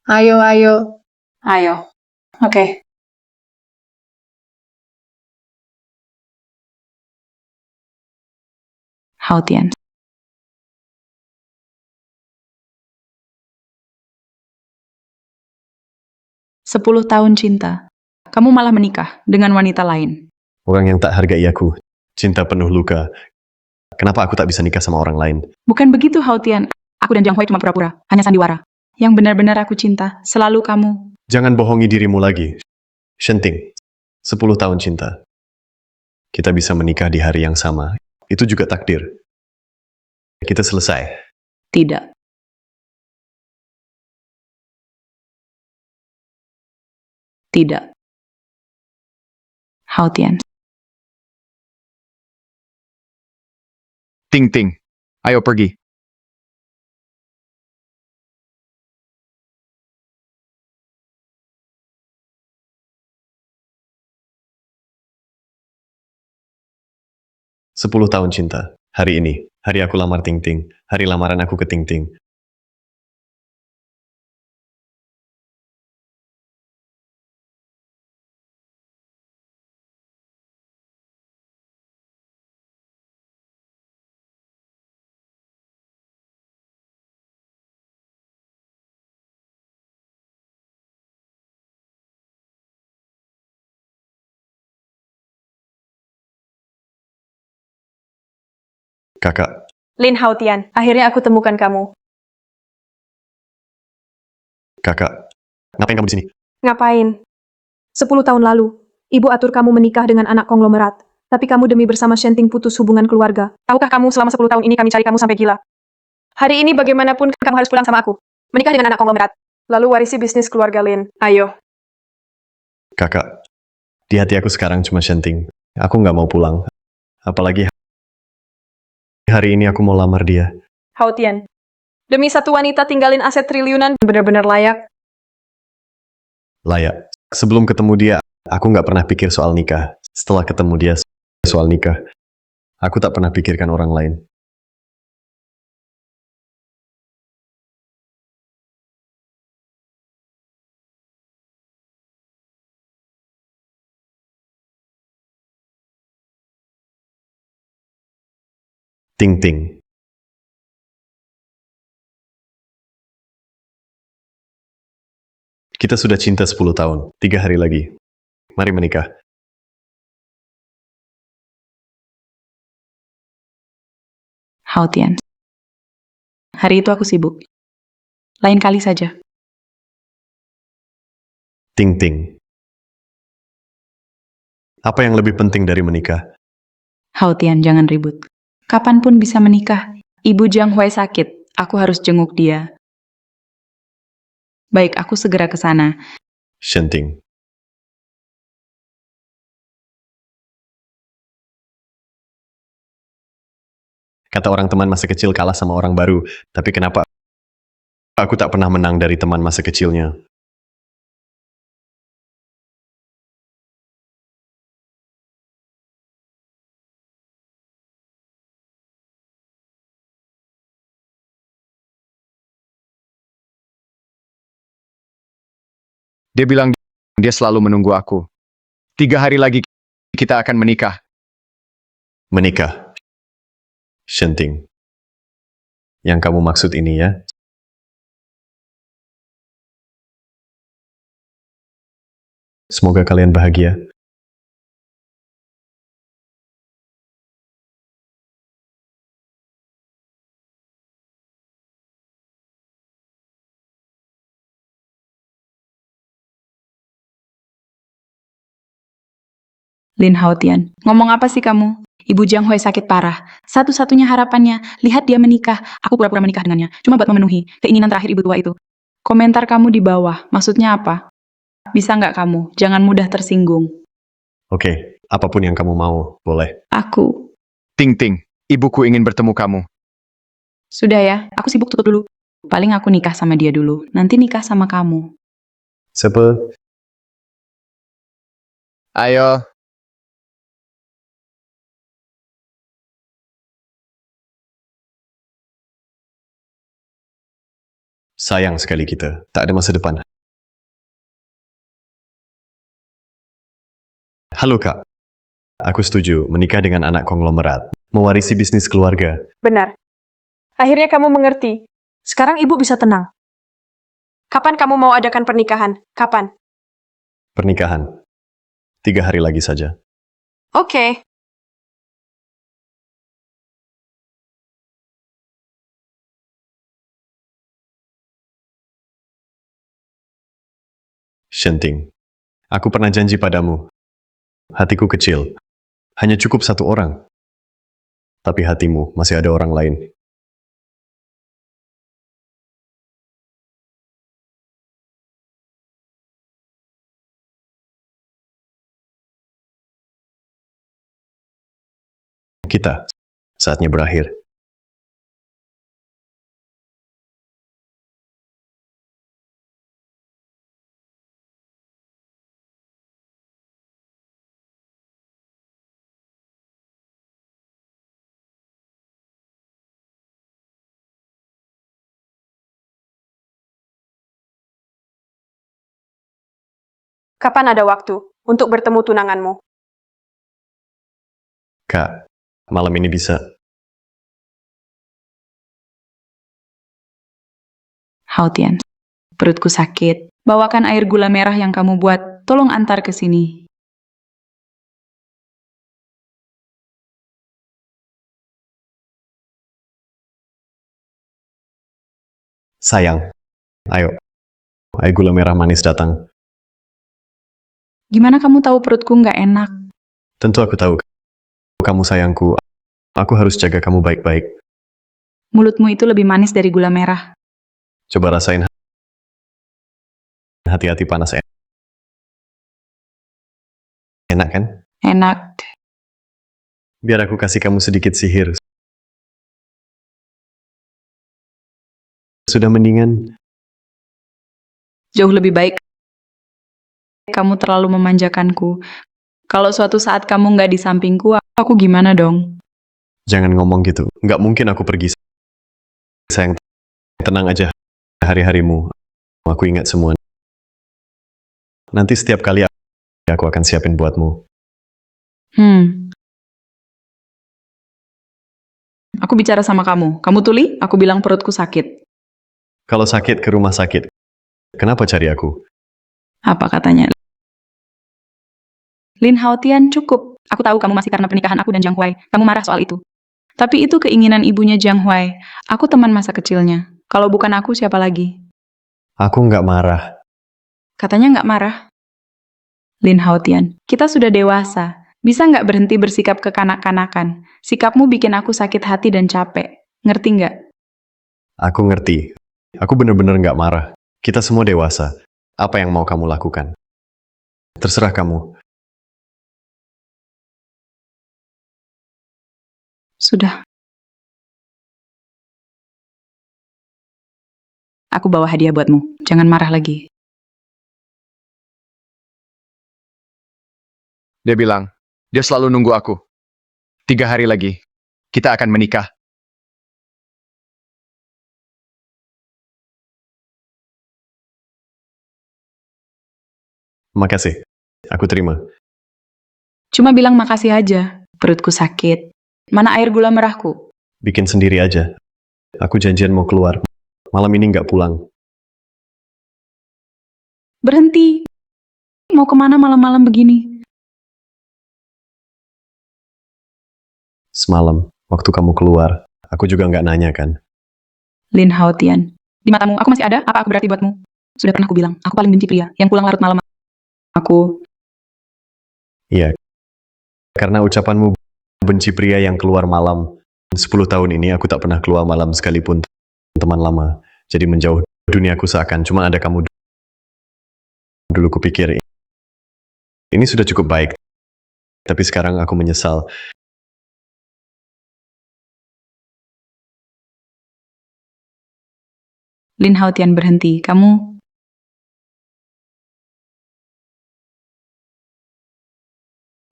Ayo, ayo. Ayo. Oke. Hao Tian. 10 tahun cinta. Kamu malah menikah dengan wanita lain. Orang yang tak hargai aku. Cinta penuh luka. Kenapa aku tak bisa nikah sama orang lain? Bukan begitu, Hao Tian. Aku dan Jiang Hui cuma pura-pura. Hanya sandiwara. Yang benar-benar aku cinta. Selalu kamu. Jangan bohongi dirimu lagi. Shenting. 10 tahun cinta. Kita bisa menikah di hari yang sama. Itu juga takdir. Kita selesai. Tidak. Tidak. Hao Tian. Ting Ting, ayo pergi. Sepuluh tahun cinta. Hari ini. Hari aku lamar Ting Ting. Hari lamaran aku ke Ting Ting. Kakak. Lin Hao Tian, akhirnya aku temukan kamu. Kakak. Ngapain kamu di sini? Ngapain? 10 tahun lalu, ibu atur kamu menikah dengan anak konglomerat. Tapi kamu demi bersama Shenting putus hubungan keluarga. Tahukah kamu selama 10 tahun ini kami cari kamu sampai gila? Hari ini bagaimanapun kamu harus pulang sama aku. Menikah dengan anak konglomerat. Lalu warisi bisnis keluarga Lin. Ayo. Kakak. Di hati aku sekarang cuma Shenting. Aku nggak mau pulang. Apalagi hari ini aku mau lamar dia. Hao Tian. Demi satu wanita tinggalin aset triliunan benar-benar layak. Layak. Sebelum ketemu dia, aku nggak pernah pikir soal nikah. Setelah ketemu dia soal nikah, aku tak pernah pikirkan orang lain. Ting Ting. Kita sudah cinta 10 tahun. 3 hari lagi. Mari menikah. Hao Tian. Hari itu aku sibuk. Lain kali saja. Ting Ting. Apa yang lebih penting dari menikah? Hao Tian, jangan ribut. Kapanpun bisa menikah. Ibu Jiang Hui sakit. Aku harus jenguk dia. Baik, aku segera ke sana. Shenting. Kata orang teman masa kecil kalah sama orang baru. Tapi kenapa aku tak pernah menang dari teman masa kecilnya? Dia bilang dia selalu menunggu aku. 3 hari lagi kita akan menikah. Menikah. Shenting. Yang kamu maksud ini ya? Semoga kalian bahagia. Lin Hao Tian, ngomong apa sih kamu? Ibu Jiang Hui sakit parah. Satu-satunya harapannya, lihat dia menikah. Aku pura-pura menikah dengannya, cuma buat memenuhi keinginan terakhir ibu tua itu. Komentar kamu di bawah, maksudnya apa? Bisa nggak kamu? Jangan mudah tersinggung. Oke, apapun yang kamu mau, boleh. Aku. Ting Ting, ibuku ingin bertemu kamu. Sudah ya, aku sibuk tutup dulu. Paling aku nikah sama dia dulu, nanti nikah sama kamu. Sepe. Ayo. Sayang sekali kita, tak ada masa depan. Halo Kak, aku setuju menikah dengan anak konglomerat, mewarisi bisnis keluarga. Benar. Akhirnya kamu mengerti. Sekarang ibu bisa tenang. Kapan kamu mau adakan pernikahan? Kapan? Pernikahan. 3 hari lagi saja. Oke. Shenting, aku pernah janji padamu. Hatiku kecil, hanya cukup 1 orang. Tapi hatimu masih ada orang lain. Kita, saatnya berakhir. Kapan ada waktu untuk bertemu tunanganmu? Kak, malam ini bisa. Haotian, perutku sakit. Bawakan air gula merah yang kamu buat. Tolong antar ke sini. Sayang, ayo. Air gula merah manis datang. Gimana kamu tahu perutku nggak enak? Tentu aku tahu. Kamu sayangku. Aku harus jaga kamu baik-baik. Mulutmu itu lebih manis dari gula merah. Coba rasain. Hati-hati panas. Enak kan? Enak. Biar aku kasih kamu sedikit sihir. Sudah mendingan. Jauh lebih baik. Kamu terlalu memanjakanku. Kalau suatu saat kamu nggak di sampingku, aku gimana dong? Jangan ngomong gitu. Nggak mungkin aku pergi. Sayang, tenang aja. Hari-harimu. Aku ingat semua. Nanti setiap kali aku akan siapin buatmu. Aku bicara sama kamu. Kamu tuli, aku bilang perutku sakit. Kalau sakit ke rumah sakit. Kenapa cari aku? Apa katanya? Lin Haotian, cukup. Aku tahu kamu masih karena pernikahan aku dan Jiang Huai. Kamu marah soal itu. Tapi itu keinginan ibunya Jiang Huai. Aku teman masa kecilnya. Kalau bukan aku, siapa lagi? Aku nggak marah. Katanya nggak marah. Lin Haotian, kita sudah dewasa. Bisa nggak berhenti bersikap kekanak-kanakan? Sikapmu bikin aku sakit hati dan capek. Ngerti nggak? Aku ngerti. Aku bener-bener nggak marah. Kita semua dewasa. Apa yang mau kamu lakukan? Terserah kamu. Sudah. Aku bawa hadiah buatmu. Jangan marah lagi. Dia bilang, dia selalu nunggu aku. 3 hari lagi, kita akan menikah. Makasih. Aku terima. Cuma bilang makasih aja. Perutku sakit. Mana air gula merahku? Bikin sendiri aja. Aku janjian mau keluar. Malam ini nggak pulang. Berhenti. Mau kemana malam-malam begini? Semalam, waktu kamu keluar, aku juga nggak nanya kan. Lin Haotian. Di matamu, aku masih ada? Apa aku berarti buatmu? Sudah pernah aku bilang, aku paling benci pria yang pulang larut malam. Aku, Iya. Karena ucapanmu benci pria yang keluar malam. 10 tahun ini aku tak pernah keluar malam sekalipun teman lama. Jadi menjauh duniaku seakan cuma ada kamu. Dulu kupikir ini sudah cukup baik. Tapi sekarang aku menyesal. Lin Haotian berhenti. Kamu,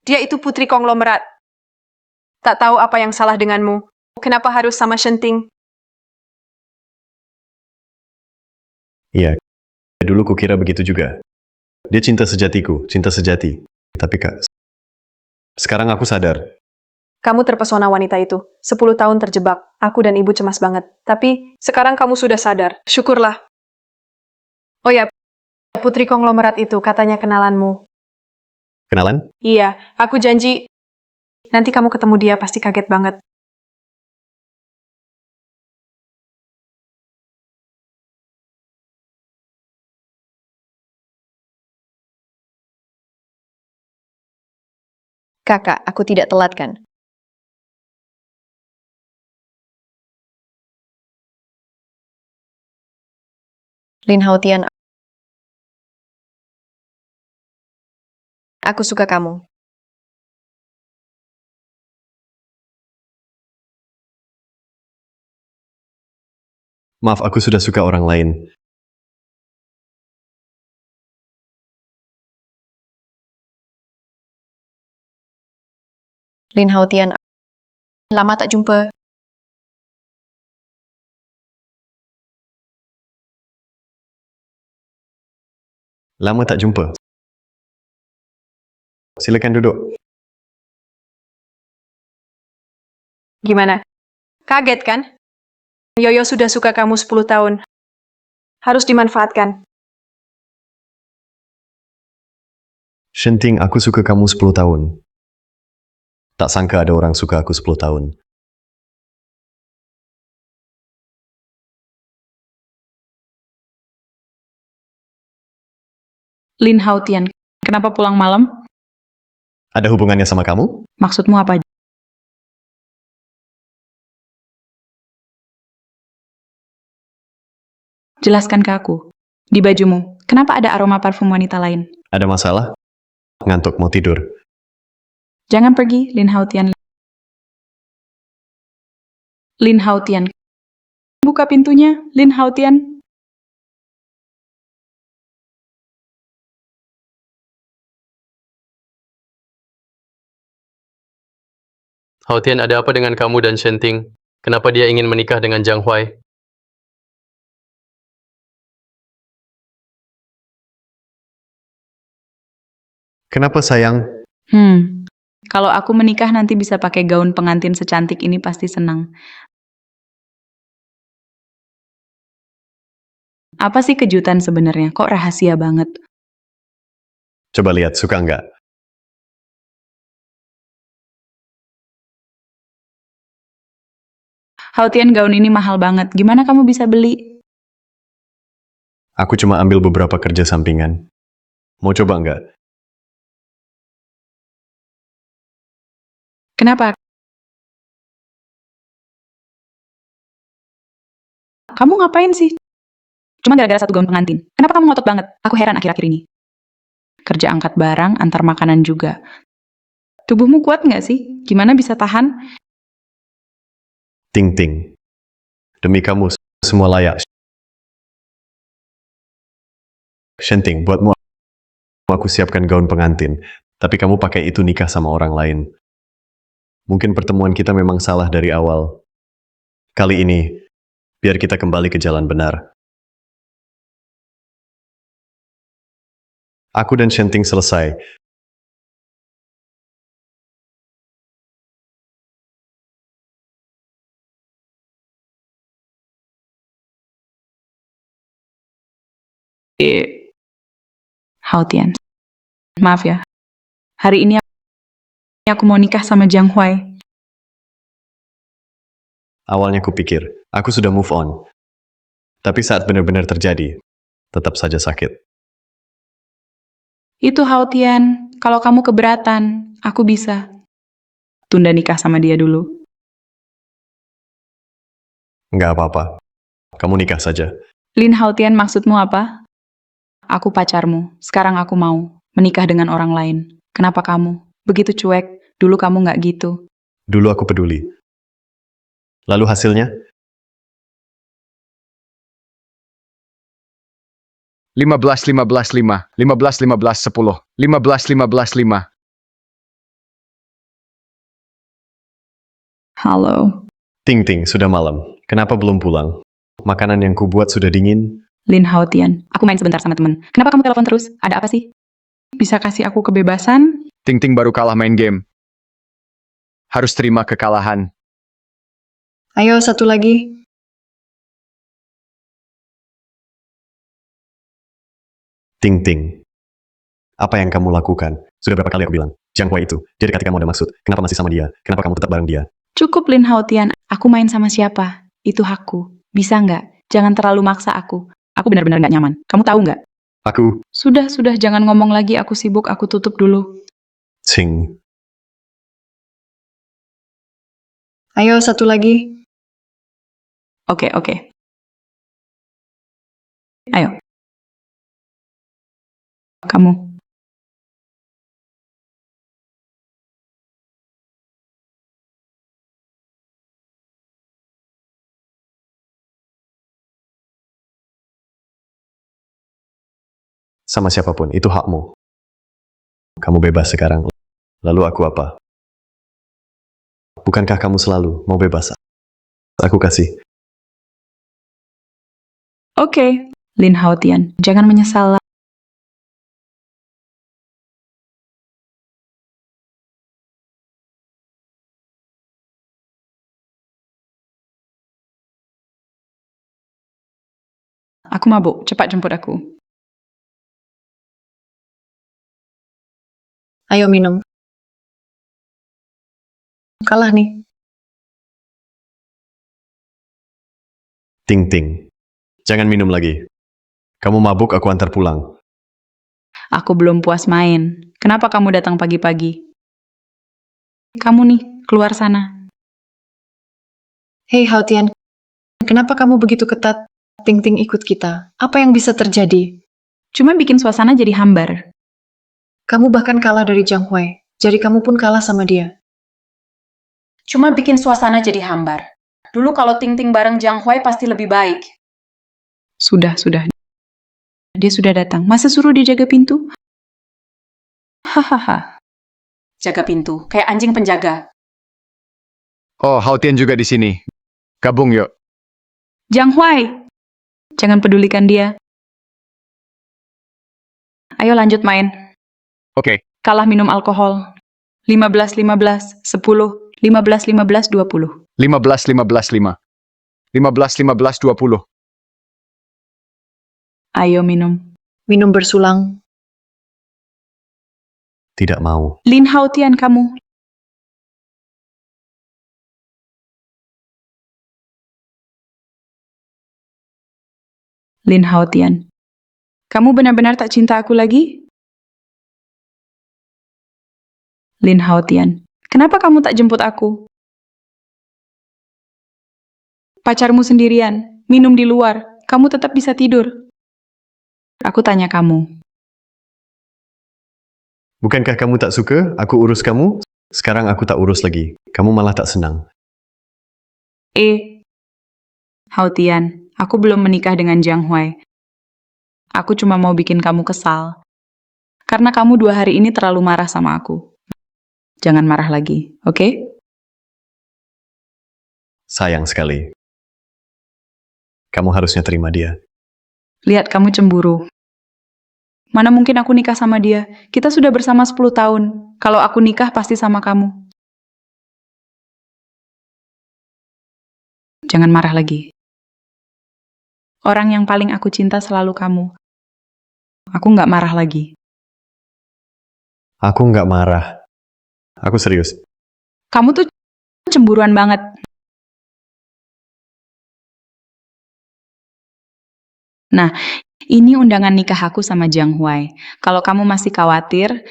Dia itu putri konglomerat. Tak tahu apa yang salah denganmu. Kenapa harus sama Shenting? Iya, dulu kukira begitu juga. Dia cinta sejatiku, cinta sejati. Tapi Kak, sekarang aku sadar. Kamu terpesona wanita itu. 10 tahun terjebak. Aku dan ibu cemas banget. Tapi sekarang kamu sudah sadar. Syukurlah. Oh ya, putri konglomerat itu katanya kenalanmu. Kenalan? Iya, aku janji. Nanti kamu ketemu dia pasti kaget banget. Kakak, aku tidak telat kan? Lin Haotian, aku suka kamu. Maaf, aku sudah suka orang lain. Lin Haotian, lama tak jumpa. Lama tak jumpa. Silakan duduk. Gimana? Kaget kan? Yoyo sudah suka kamu 10 tahun. Harus dimanfaatkan. Shenting, aku suka kamu 10 tahun. Tak sangka ada orang suka aku 10 tahun. Lin Haotian, kenapa pulang malam? Ada hubungannya sama kamu? Maksudmu apa? Jelaskan ke aku. Di bajumu, kenapa ada aroma parfum wanita lain? Ada masalah? Ngantuk mau tidur. Jangan pergi, Lin Haotian. Lin Haotian. Buka pintunya, Lin Haotian. Haotian, ada apa dengan kamu dan Shenting? Kenapa dia ingin menikah dengan Jiang Huai? Kenapa sayang? Kalau aku menikah nanti bisa pakai gaun pengantin secantik ini pasti senang. Apa sih kejutan sebenarnya? Kok rahasia banget? Coba lihat, suka nggak? Haotian, gaun ini mahal banget. Gimana kamu bisa beli? Aku cuma ambil beberapa kerja sampingan. Mau coba nggak? Kenapa? Kamu ngapain sih? Cuma gara-gara satu gaun pengantin. Kenapa kamu ngotot banget? Aku heran akhir-akhir ini. Kerja angkat barang, antar makanan juga. Tubuhmu kuat nggak sih? Gimana bisa tahan? Ting ting. Demi kamu, semua layak. Shenting, buatmu aku siapkan gaun pengantin. Tapi kamu pakai itu nikah sama orang lain. Mungkin pertemuan kita memang salah dari awal. Kali ini, biar kita kembali ke jalan benar. Aku dan Shenting selesai. Haotian. Maaf ya. Hari ini aku mau nikah sama Jiang Huai. Awalnya kupikir, aku sudah move on. Tapi saat benar-benar terjadi, tetap saja sakit. Itu Haotian. Kalau kamu keberatan, aku bisa tunda nikah sama dia dulu. Nggak apa-apa. Kamu nikah saja. Lin Haotian, maksudmu apa? Aku pacarmu. Sekarang aku mau menikah dengan orang lain. Kenapa kamu begitu cuek? Dulu kamu nggak gitu. Dulu aku peduli. Lalu hasilnya? 15-15-5, 15-15-10, 15-15-5. Halo. Ting ting, sudah malam. Kenapa belum pulang? Makanan yang kubuat sudah dingin. Lin Haotian, aku main sebentar sama temen. Kenapa kamu telepon terus? Ada apa sih? Bisa kasih aku kebebasan? Ting Ting baru kalah main game. Harus terima kekalahan. Ayo, satu lagi. Ting Ting. Apa yang kamu lakukan? Sudah berapa kali aku bilang, Jiang Huai itu, dia dekati kamu ada maksud. Kenapa masih sama dia? Kenapa kamu tetap bareng dia? Cukup Lin Haotian, aku main sama siapa? Itu hakku. Bisa nggak? Jangan terlalu maksa aku. Aku benar-benar nggak nyaman. Kamu tahu nggak? Aku, Sudah, jangan ngomong lagi. Aku sibuk, aku tutup dulu. Tsing. Ayo, satu lagi. Oke. Ayo. Kamu. Sama siapapun, itu hakmu. Kamu bebas sekarang. Lalu aku apa? Bukankah kamu selalu mau bebas? Aku kasih. Oke. Lin Haotian, jangan menyesal. Aku mabuk, cepat jemput aku. Ayo minum. Kalah nih. Ting Ting. Jangan minum lagi. Kamu mabuk, aku antar pulang. Aku belum puas main. Kenapa kamu datang pagi-pagi? Kamu nih, keluar sana. Hei, Haotian. Kenapa kamu begitu ketat? Ting Ting ikut kita. Apa yang bisa terjadi? Cuma bikin suasana jadi hambar. Kamu bahkan kalah dari Jiang Huai. Jadi kamu pun kalah sama dia. Cuma bikin suasana jadi hambar. Dulu kalau Ting Ting bareng Jiang Huai pasti lebih baik. Sudah. Dia sudah datang. Masa suruh dia jaga pintu? Hahaha. Jaga pintu, kayak anjing penjaga. Oh, Haotian juga di sini. Gabung yuk. Jiang Huai! Jangan pedulikan dia. Ayo lanjut main. Oke. Kalah minum alkohol. 15-15, 10, 15-15, 20. 15-15-5. 15-15-20. Ayo minum. Minum bersulang. Tidak mau. Lin Haotian kamu. Lin Haotian. Kamu benar-benar tak cinta aku lagi? Lin Haotian. Kenapa kamu tak jemput aku? Pacarmu sendirian, minum di luar, kamu tetap bisa tidur. Aku tanya kamu. Bukankah kamu tak suka? Aku urus kamu. Sekarang aku tak urus lagi. Kamu malah tak senang. Haotian, aku belum menikah dengan Jiang Huai. Aku cuma mau bikin kamu kesal. Karena kamu 2 hari ini terlalu marah sama aku. Jangan marah lagi, oke? Sayang sekali. Kamu harusnya terima dia. Lihat kamu cemburu. Mana mungkin aku nikah sama dia? Kita sudah bersama 10 tahun. Kalau aku nikah pasti sama kamu. Jangan marah lagi. Orang yang paling aku cinta selalu kamu. Aku nggak marah lagi. Aku nggak marah. Aku serius. Kamu tuh cemburuan banget. Nah, ini undangan nikah aku sama Jiang Huai. Kalau kamu masih khawatir,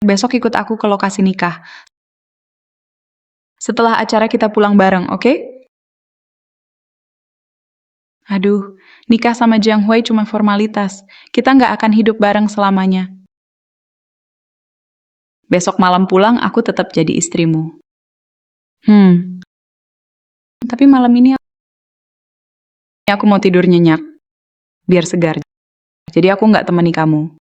besok ikut aku ke lokasi nikah. Setelah acara kita pulang bareng, oke? Aduh, nikah sama Jiang Huai cuma formalitas. Kita nggak akan hidup bareng selamanya. Besok malam pulang, aku tetap jadi istrimu. Tapi malam ini aku mau tidur nyenyak, biar segar. Jadi aku nggak temani kamu.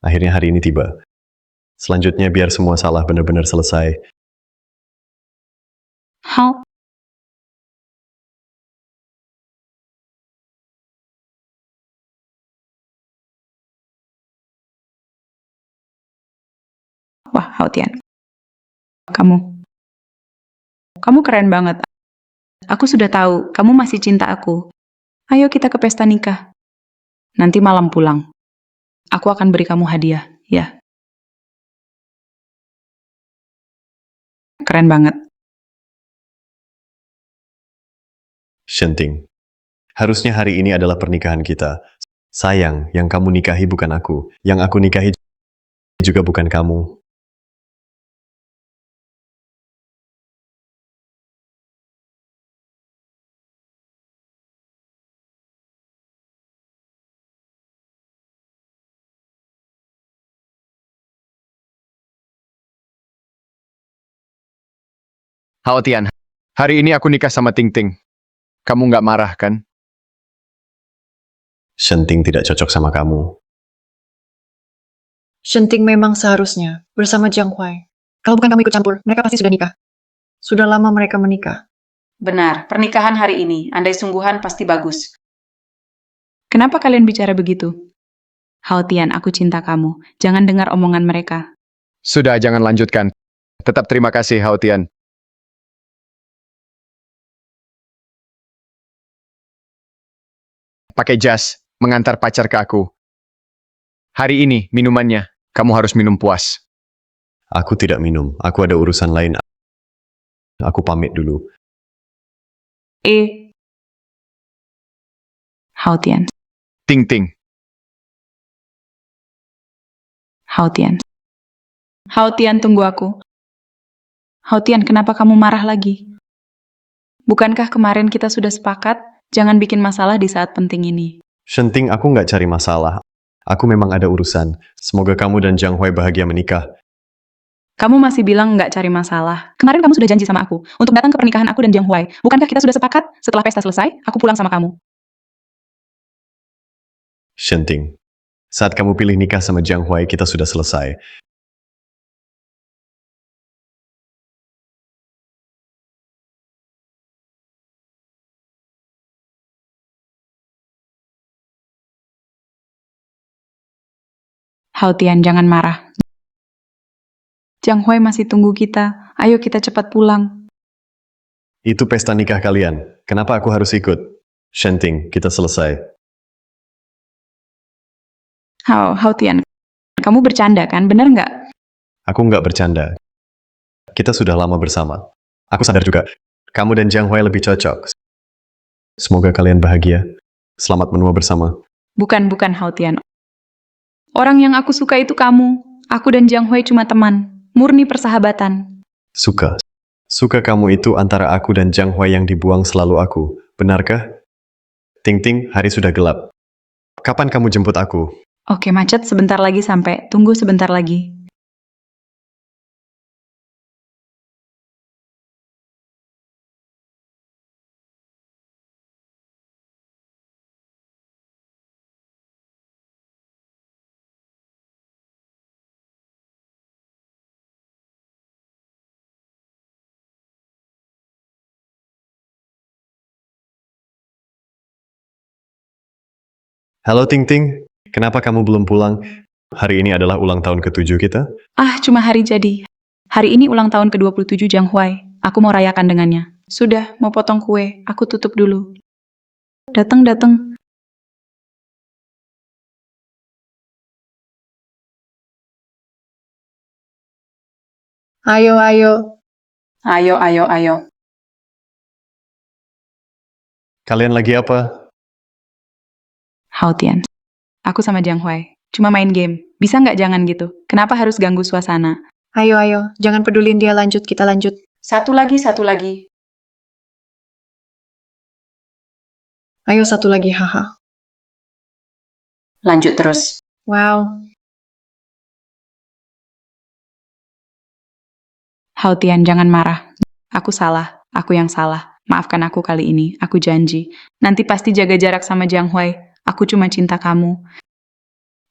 Akhirnya hari ini tiba. Selanjutnya biar semua salah benar-benar selesai. How? Wah, Hautian. Kamu keren banget. Aku sudah tahu, kamu masih cinta aku. Ayo kita ke pesta nikah. Nanti malam pulang. Aku akan beri kamu hadiah, ya. Keren banget. Shenting. Harusnya hari ini adalah pernikahan kita. Sayang, yang kamu nikahi bukan aku. Yang aku nikahi juga bukan kamu. Hao Tian, hari ini aku nikah sama Ting Ting. Kamu nggak marah kan? Shenting tidak cocok sama kamu. Shenting memang seharusnya bersama Jiang Huai. Kalau bukan kamu ikut campur, mereka pasti sudah nikah. Sudah lama mereka menikah. Benar, pernikahan hari ini, andai sungguhan pasti bagus. Kenapa kalian bicara begitu? Hautian, aku cinta kamu. Jangan dengar omongan mereka. Sudah, jangan lanjutkan. Tetap terima kasih, Hao Tian. Pakai jas, mengantar pacar ke aku. Hari ini, minumannya, kamu harus minum puas. Aku tidak minum. Aku ada urusan lain. Aku pamit dulu. Hautian, Ting Ting. Hautian. Hautian, tunggu aku. Hautian, kenapa kamu marah lagi? Bukankah kemarin kita sudah sepakat, jangan bikin masalah di saat penting ini? Shenting, aku nggak cari masalah. Aku memang ada urusan. Semoga kamu dan Jiang Huai bahagia menikah. Kamu masih bilang nggak cari masalah. Kemarin kamu sudah janji sama aku untuk datang ke pernikahan aku dan Jiang Huai. Bukankah kita sudah sepakat? Setelah pesta selesai, aku pulang sama kamu. Shenting, saat kamu pilih nikah sama Jiang Huai, kita sudah selesai. Hautian, jangan marah. Jiang Huai masih tunggu kita. Ayo kita cepat pulang. Itu pesta nikah kalian. Kenapa aku harus ikut? Shenting, kita selesai. Hautian, kamu bercanda kan? Bener nggak? Aku nggak bercanda. Kita sudah lama bersama. Aku sadar juga, kamu dan Jiang Huai lebih cocok. Semoga kalian bahagia. Selamat menua bersama. Bukan Hautian. Orang yang aku suka itu kamu. Aku dan Jiang Huai cuma teman. Murni persahabatan. Suka. Suka kamu itu antara aku dan Jiang Huai yang dibuang selalu aku. Benarkah? Ting Ting, hari sudah gelap. Kapan kamu jemput aku? Oke, macet sebentar lagi sampai. Tunggu sebentar lagi. Halo Ting Ting, kenapa kamu belum pulang? Hari ini adalah ulang tahun ke-7 kita. Cuma hari jadi. Hari ini ulang tahun ke-27 Jiang Huai. Aku mau rayakan dengannya. Sudah, mau potong kue. Aku tutup dulu. Datang. Ayo. Ayo. Kalian lagi apa? Hautian. Aku sama Jiang Huai. Cuma main game. Bisa nggak jangan gitu? Kenapa harus ganggu suasana? Ayo. Jangan pedulin dia, lanjut. Kita lanjut. Satu lagi. Ayo satu lagi, haha. Lanjut terus. Wow. Hautian, jangan marah. Aku salah. Aku yang salah. Maafkan aku kali ini. Aku janji. Nanti pasti jaga jarak sama Jiang Huai. Aku cuma cinta kamu.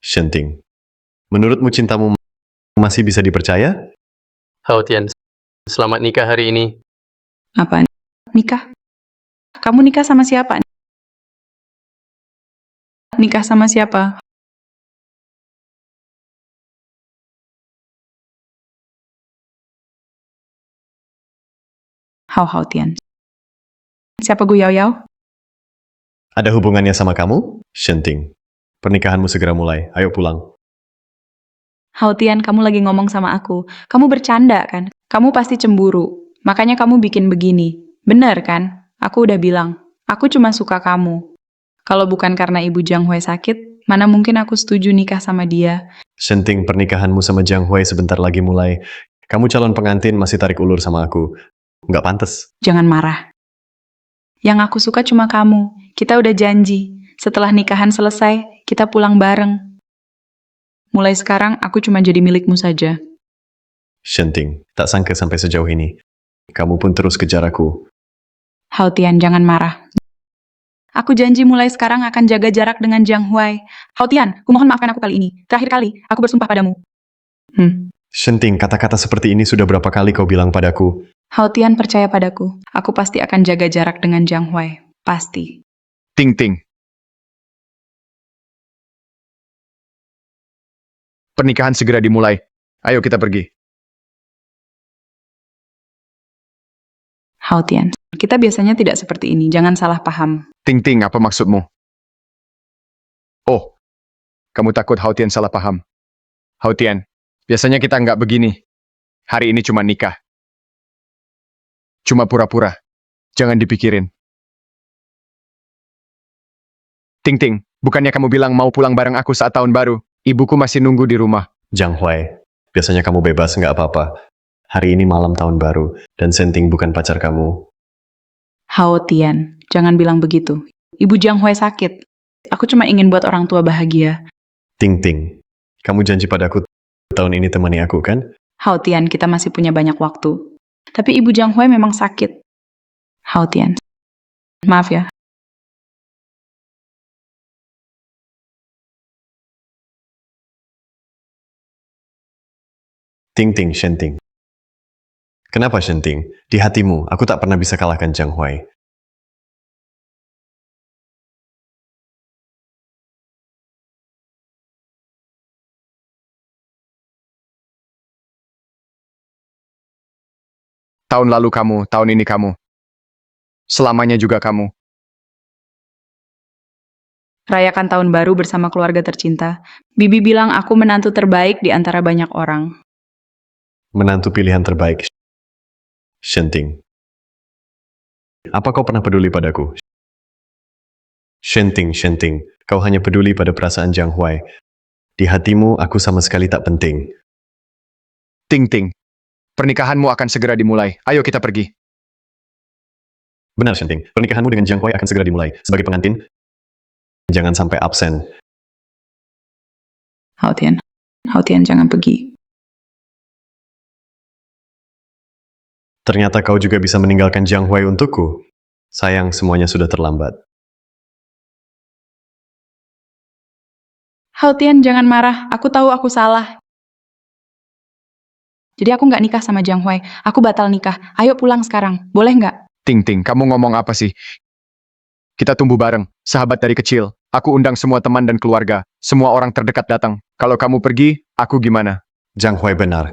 Shenting, Menurutmu cintamu masih bisa dipercaya? Hao Tian, selamat nikah hari ini. Apa? Nikah? Kamu nikah sama siapa? Nikah sama siapa? Hao Tian. Siapa Gu Yao Yao? Ada hubungannya sama kamu? Shenting. Pernikahanmu segera mulai. Ayo pulang. Hao Tian, kamu lagi ngomong sama aku. Kamu bercanda kan? Kamu pasti cemburu. Makanya kamu bikin begini. Bener kan? Aku udah bilang. Aku cuma suka kamu. Kalau bukan karena Ibu Jiang Hui sakit, mana mungkin aku setuju nikah sama dia. Shenting, pernikahanmu sama Jiang Hui sebentar lagi mulai. Kamu calon pengantin masih tarik ulur sama aku. Nggak pantas. Jangan marah. Yang aku suka cuma kamu. Kita udah janji. Setelah nikahan selesai, kita pulang bareng. Mulai sekarang, aku cuma jadi milikmu saja. Shenting, tak sangka sampai sejauh ini. Kamu pun terus kejar aku. Hao Tian, jangan marah. Aku janji mulai sekarang akan jaga jarak dengan Jiang Hui. Hao Tian, kumohon maafkan aku kali ini. Terakhir kali, aku bersumpah padamu. Shenting, kata-kata seperti ini sudah berapa kali kau bilang padaku? Hao Tian percaya padaku. Aku pasti akan jaga jarak dengan Jiang Hui. Pasti. Ting Ting. Pernikahan segera dimulai. Ayo kita pergi. Hao Tian, kita biasanya tidak seperti ini. Jangan salah paham. Ting Ting, apa maksudmu? Oh, kamu takut Hao Tian salah paham. Hao Tian, biasanya kita nggak begini. Hari ini cuma nikah. Cuma pura-pura. Jangan dipikirin. Ting Ting, bukannya kamu bilang mau pulang bareng aku saat tahun baru? Ibuku masih nunggu di rumah. Jiang Hui, biasanya kamu bebas nggak apa-apa. Hari ini malam tahun baru, dan Shenting bukan pacar kamu. Hao Tian, jangan bilang begitu. Ibu Jiang Hui sakit. Aku cuma ingin buat orang tua bahagia. Ting Ting, kamu janji padaku tahun ini temani aku kan? Hao Tian, kita masih punya banyak waktu. Tapi Ibu Jiang Hui memang sakit. Hao Tian, maaf ya. Ting Ting, Shenting. Kenapa Shenting? Di hatimu, aku tak pernah bisa kalahkan Jiang Hui. Tahun lalu kamu, tahun ini kamu. Selamanya juga kamu. Rayakan tahun baru bersama keluarga tercinta. Bibi bilang aku menantu terbaik di antara banyak orang. Menantu pilihan terbaik. Shenting. Apa kau pernah peduli padaku? Shenting, Shenting. Kau hanya peduli pada perasaan Jiang Hui. Di hatimu, aku sama sekali tak penting. Ting Ting, pernikahanmu akan segera dimulai. Ayo kita pergi. Benar, Shenting. Pernikahanmu dengan Jiang Hui akan segera dimulai. Sebagai pengantin, jangan sampai absen. Hao Tian jangan pergi. Ternyata kau juga bisa meninggalkan Jiang Hui untukku. Sayang, semuanya sudah terlambat. Hao Tian jangan marah. Aku tahu aku salah. Jadi aku nggak nikah sama Jiang Hui. Aku batal nikah. Ayo pulang sekarang. Boleh nggak? Ting Ting, kamu ngomong apa sih? Kita tumbuh bareng, sahabat dari kecil. Aku undang semua teman dan keluarga. Semua orang terdekat datang. Kalau kamu pergi, aku gimana? Jiang Hui benar.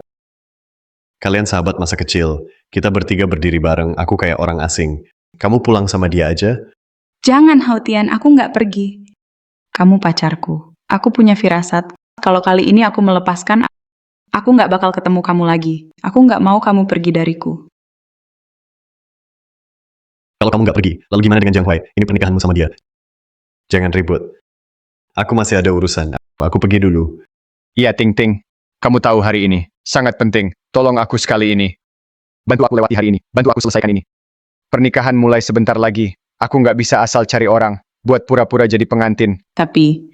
Kalian sahabat masa kecil. Kita bertiga berdiri bareng, aku kayak orang asing. Kamu pulang sama dia aja? Jangan Hao Tian, aku nggak pergi. Kamu pacarku. Aku punya firasat. Kalau kali ini aku melepaskan, aku nggak bakal ketemu kamu lagi. Aku nggak mau kamu pergi dariku. Kalau kamu nggak pergi, lalu gimana dengan Jiang Hui? Ini pernikahanmu sama dia. Jangan ribut. Aku masih ada urusan. Aku pergi dulu. Iya Ting Ting, kamu tahu hari ini. Sangat penting. Tolong aku sekali ini. Bantu aku lewati hari ini. Bantu aku selesaikan ini. Pernikahan mulai sebentar lagi. Aku nggak bisa asal cari orang. Buat pura-pura jadi pengantin. Tapi,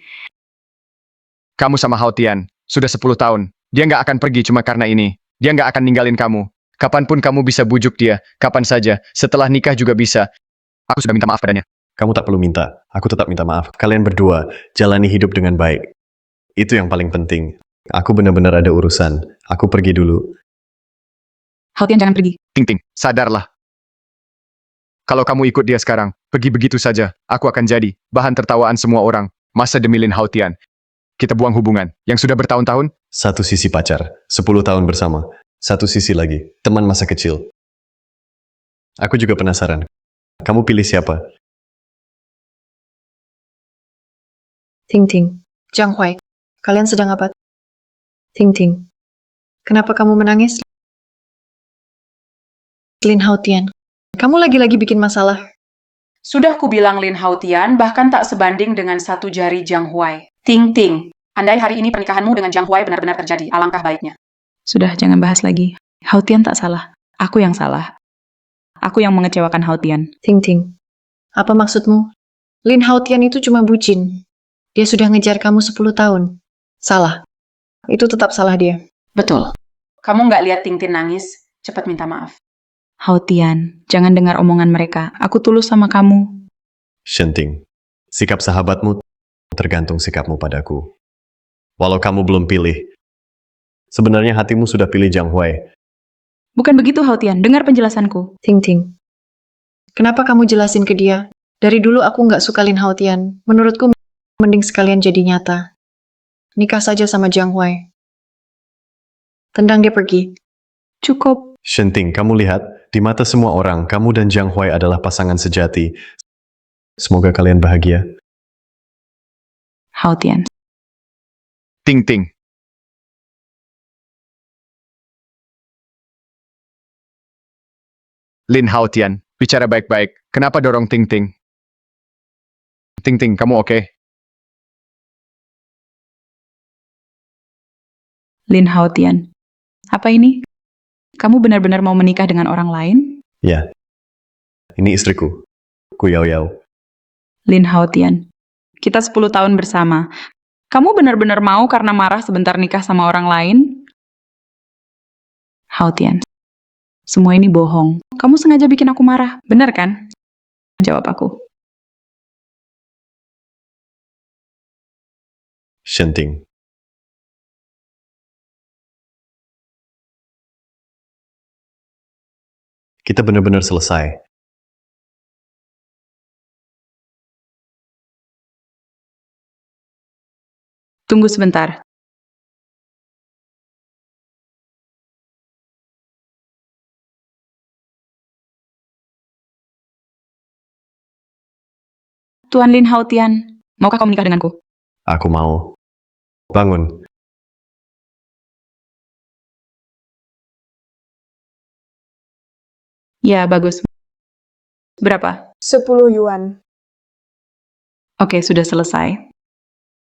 Kamu sama Hao Tian. Sudah 10 tahun. Dia nggak akan pergi cuma karena ini. Dia nggak akan ninggalin kamu. Kapanpun kamu bisa bujuk dia. Kapan saja. Setelah nikah juga bisa. Aku sudah minta maaf padanya. Kamu tak perlu minta. Aku tetap minta maaf. Kalian berdua, jalani hidup dengan baik. Itu yang paling penting. Aku benar-benar ada urusan. Aku pergi dulu. Hao Tian, jangan pergi. Ting Ting, sadarlah. Kalau kamu ikut dia sekarang, pergi begitu saja, aku akan jadi bahan tertawaan semua orang. Masa demi Lin Hao Tian. Kita buang hubungan yang sudah bertahun-tahun. Satu sisi pacar, 10 tahun bersama. Satu sisi lagi, teman masa kecil. Aku juga penasaran. Kamu pilih siapa? Ting Ting, Jiang Huai, kalian sedang apa? Ting Ting, kenapa kamu menangis? Lin Hao Tian, kamu lagi-lagi bikin masalah. Sudah kubilang Lin Hao Tian bahkan tak sebanding dengan satu jari Jiang Huai. Ting Ting, andai hari ini pernikahanmu dengan Jiang Huai benar-benar terjadi, alangkah baiknya. Sudah, jangan bahas lagi. Hao Tian tak salah. Aku yang salah. Aku yang mengecewakan Hao Tian. Ting Ting, apa maksudmu? Lin Hao Tian itu cuma bucin. Dia sudah ngejar kamu 10 tahun. Salah. Itu tetap salah dia. Betul. Kamu nggak lihat Ting Ting nangis? Cepat minta maaf. Hao Tian, jangan dengar omongan mereka. Aku tulus sama kamu. Shenting, sikap sahabatmu tergantung sikapmu padaku. Walau kamu belum pilih, sebenarnya hatimu sudah pilih Jiang Huai. Bukan begitu, Hao Tian. Dengar penjelasanku. Ting Ting, kenapa kamu jelasin ke dia? Dari dulu aku nggak suka Lin Hao Tian. Menurutku mending sekalian jadi nyata. Nikah saja sama Jiang Huai. Tendang dia pergi. Cukup. Shenting, kamu lihat, di mata semua orang, kamu dan Jiang Huai adalah pasangan sejati. Semoga kalian bahagia. Hao Tian. Ting Ting. Lin Hao Tian, bicara baik-baik. Kenapa dorong Ting Ting? Ting Ting, kamu oke? Lin Hao Tian. Apa ini? Kamu benar-benar mau menikah dengan orang lain? Ya, ini istriku, Ku Yao Yao. Lin Hao Tian. Kita 10 tahun bersama. Kamu benar-benar mau karena marah sebentar nikah sama orang lain? Hao Tian. Semua ini bohong. Kamu sengaja bikin aku marah, benar kan? Jawab aku. Shenting, kita benar-benar selesai. Tunggu sebentar. Tuan Lin Hao Tian, maukah kau menikah denganku? Aku mau. Bangun. Ya, bagus. Berapa? 10 yuan. Oke, sudah selesai.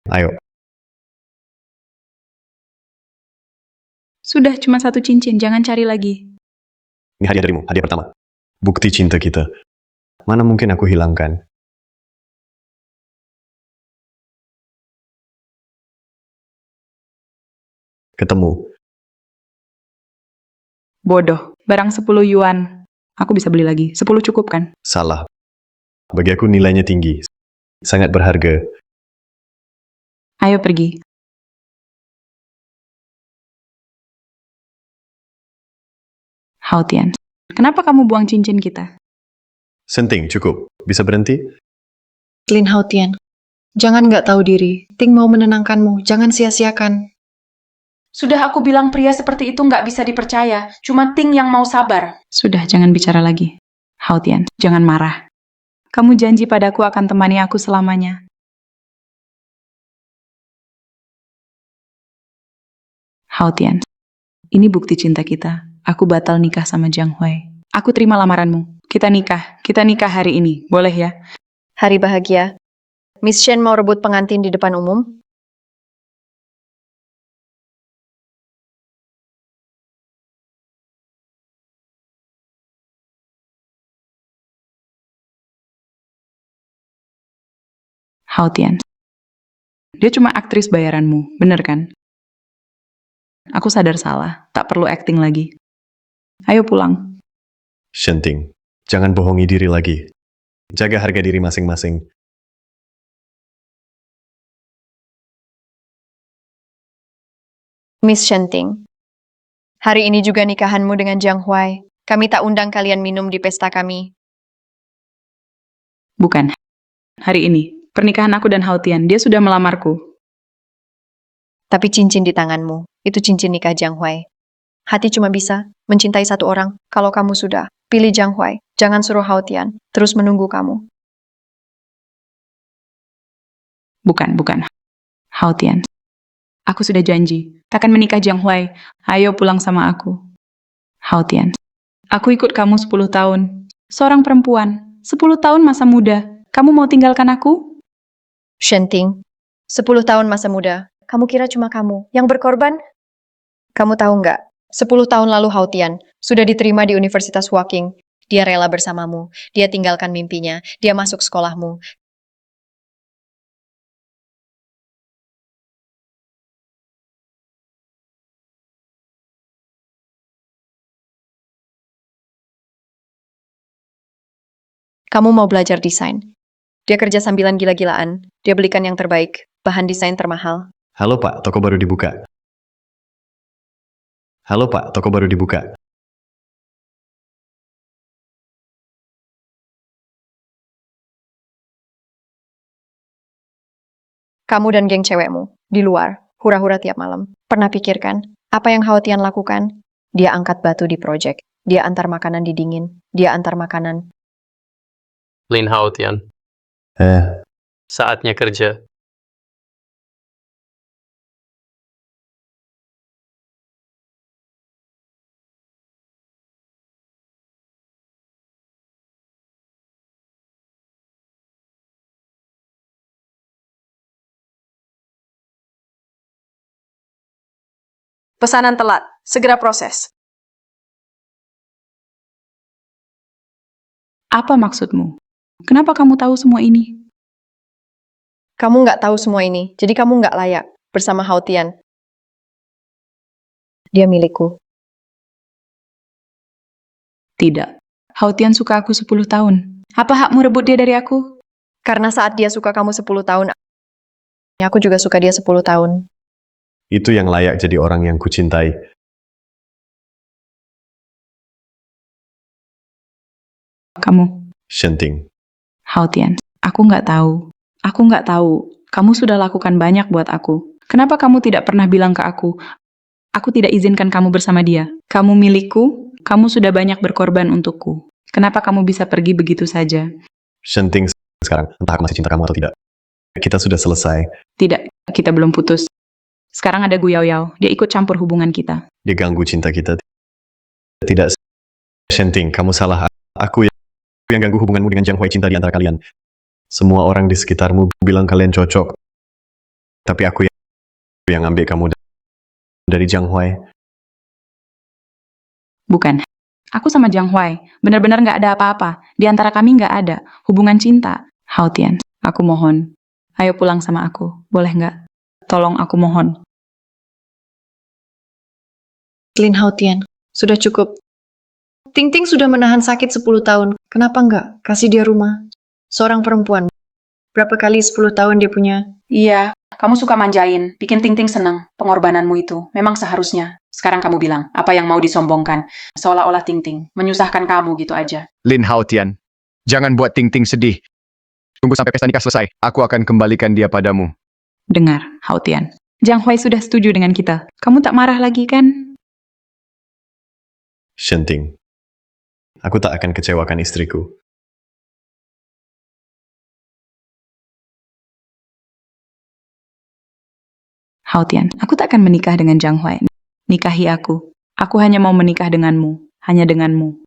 Ayo, Sudah cuma satu cincin, jangan cari lagi. ini hadiah darimu, hadiah pertama. Bukti cinta kita. Mana mungkin aku hilangkan? Ketemu. Bodoh, barang 10 yuan. Aku bisa beli lagi. 10 cukup kan? Salah. Bagi aku nilainya tinggi. Sangat berharga. Ayo pergi. Hao Tian, kenapa kamu buang cincin kita? Shenting, cukup. Bisa berhenti? Lin Hao Tian, jangan nggak tahu diri. Ting mau menenangkanmu, jangan sia-siakan. Sudah aku bilang pria seperti itu nggak bisa dipercaya. Cuma Ting yang mau sabar. Sudah, jangan bicara lagi. Hao Tian, jangan marah. Kamu janji padaku akan temani aku selamanya. Hao Tian, ini bukti cinta kita. Aku batal nikah sama Jiang Huai. Aku terima lamaranmu. Kita nikah hari ini. Boleh ya? Hari bahagia. Miss Shen mau rebut pengantin di depan umum. Hao Tian. Dia cuma aktris bayaranmu, bener kan? Aku sadar salah, tak perlu acting lagi. Ayo pulang. Shenting, jangan bohongi diri lagi. Jaga harga diri masing-masing. Miss Shenting, hari ini juga nikahanmu dengan Jiang Huai. Kami tak undang kalian minum di pesta kami. Bukan. Hari ini, pernikahan aku dan Haotian, dia sudah melamarku. Tapi cincin di tanganmu, itu cincin nikah Jiang Huai. Hati cuma bisa mencintai satu orang. Kalau kamu sudah pilih Jiang Huai, jangan suruh Haotian terus menunggu kamu. Bukan. Haotian. Aku sudah janji, akan menikah Jiang Huai. Ayo pulang sama aku. Haotian. Aku ikut kamu 10 tahun. Seorang perempuan, 10 tahun masa muda. Kamu mau tinggalkan aku? Shenting, 10 tahun masa muda. Kamu kira cuma kamu yang berkorban? Kamu tahu nggak? 10 tahun lalu Haotian sudah diterima di Universitas Woking. Dia rela bersamamu. Dia tinggalkan mimpinya. Dia masuk sekolahmu. Kamu mau belajar desain. Dia kerja sambilan gila-gilaan. Dia belikan yang terbaik. Bahan desain termahal. Halo Pak, toko baru dibuka. Halo Pak, toko baru dibuka. Kamu dan geng cewekmu di luar, hura-hura tiap malam. Pernah pikirkan apa yang Haotian lakukan? Dia angkat batu di proyek. Dia antar makanan di dingin. Dia antar makanan. Lin Haotian, Eh, saatnya kerja. Pesanan telat. Segera proses. Apa maksudmu? Kenapa kamu tahu semua ini? Kamu nggak tahu semua ini, jadi kamu nggak layak bersama Haotian. Dia milikku. Tidak. Haotian suka aku 10 tahun. Apa hakmu rebut dia dari aku? Karena saat dia suka kamu 10 tahun, aku juga suka dia 10 tahun. itu yang layak jadi orang yang kucintai. Kamu, Shenting. Haotian. Aku nggak tahu. Aku nggak tahu. Kamu sudah lakukan banyak buat aku. Kenapa kamu tidak pernah bilang ke aku? Aku tidak izinkan kamu bersama dia. Kamu milikku. Kamu sudah banyak berkorban untukku. Kenapa kamu bisa pergi begitu saja? Shenting sekarang, entah aku masih cinta kamu atau tidak. Kita sudah selesai. Tidak, kita belum putus. Sekarang ada Gu Yao Yao. Dia ikut campur hubungan kita. Dia ganggu cinta kita. Tidak, Shenting, kamu salah. Aku yang ganggu hubunganmu dengan Jiang Huai, cinta di antara kalian. Semua orang di sekitarmu bilang kalian cocok. Tapi aku yang ambil kamu dari Jiang Huai. Bukan. Aku sama Jiang Huai. Benar-benar nggak ada apa-apa. Di antara kami nggak ada hubungan cinta. Haotian, aku mohon. Ayo pulang sama aku. Boleh nggak? Tolong aku mohon. Lin Haotian, sudah cukup. Ting Ting sudah menahan sakit 10 tahun. Kenapa nggak kasih dia rumah? Seorang perempuan. Berapa kali 10 tahun dia punya? Iya, kamu suka manjain. Bikin Ting Ting seneng. Pengorbananmu itu. Memang seharusnya. Sekarang kamu bilang, apa yang mau disombongkan? Seolah-olah Ting Ting menyusahkan kamu gitu aja. Lin Haotian, jangan buat Ting Ting sedih. Tunggu sampai pesta nikah selesai. Aku akan kembalikan dia padamu. Dengar, Haotian. Jiang Huai sudah setuju dengan kita. Kamu tak marah lagi kan? Shenting. Aku tak akan kecewakan istriku. Haotian, aku tak akan menikah dengan Jiang Huai. Nikahi aku. Aku hanya mau menikah denganmu. Hanya denganmu.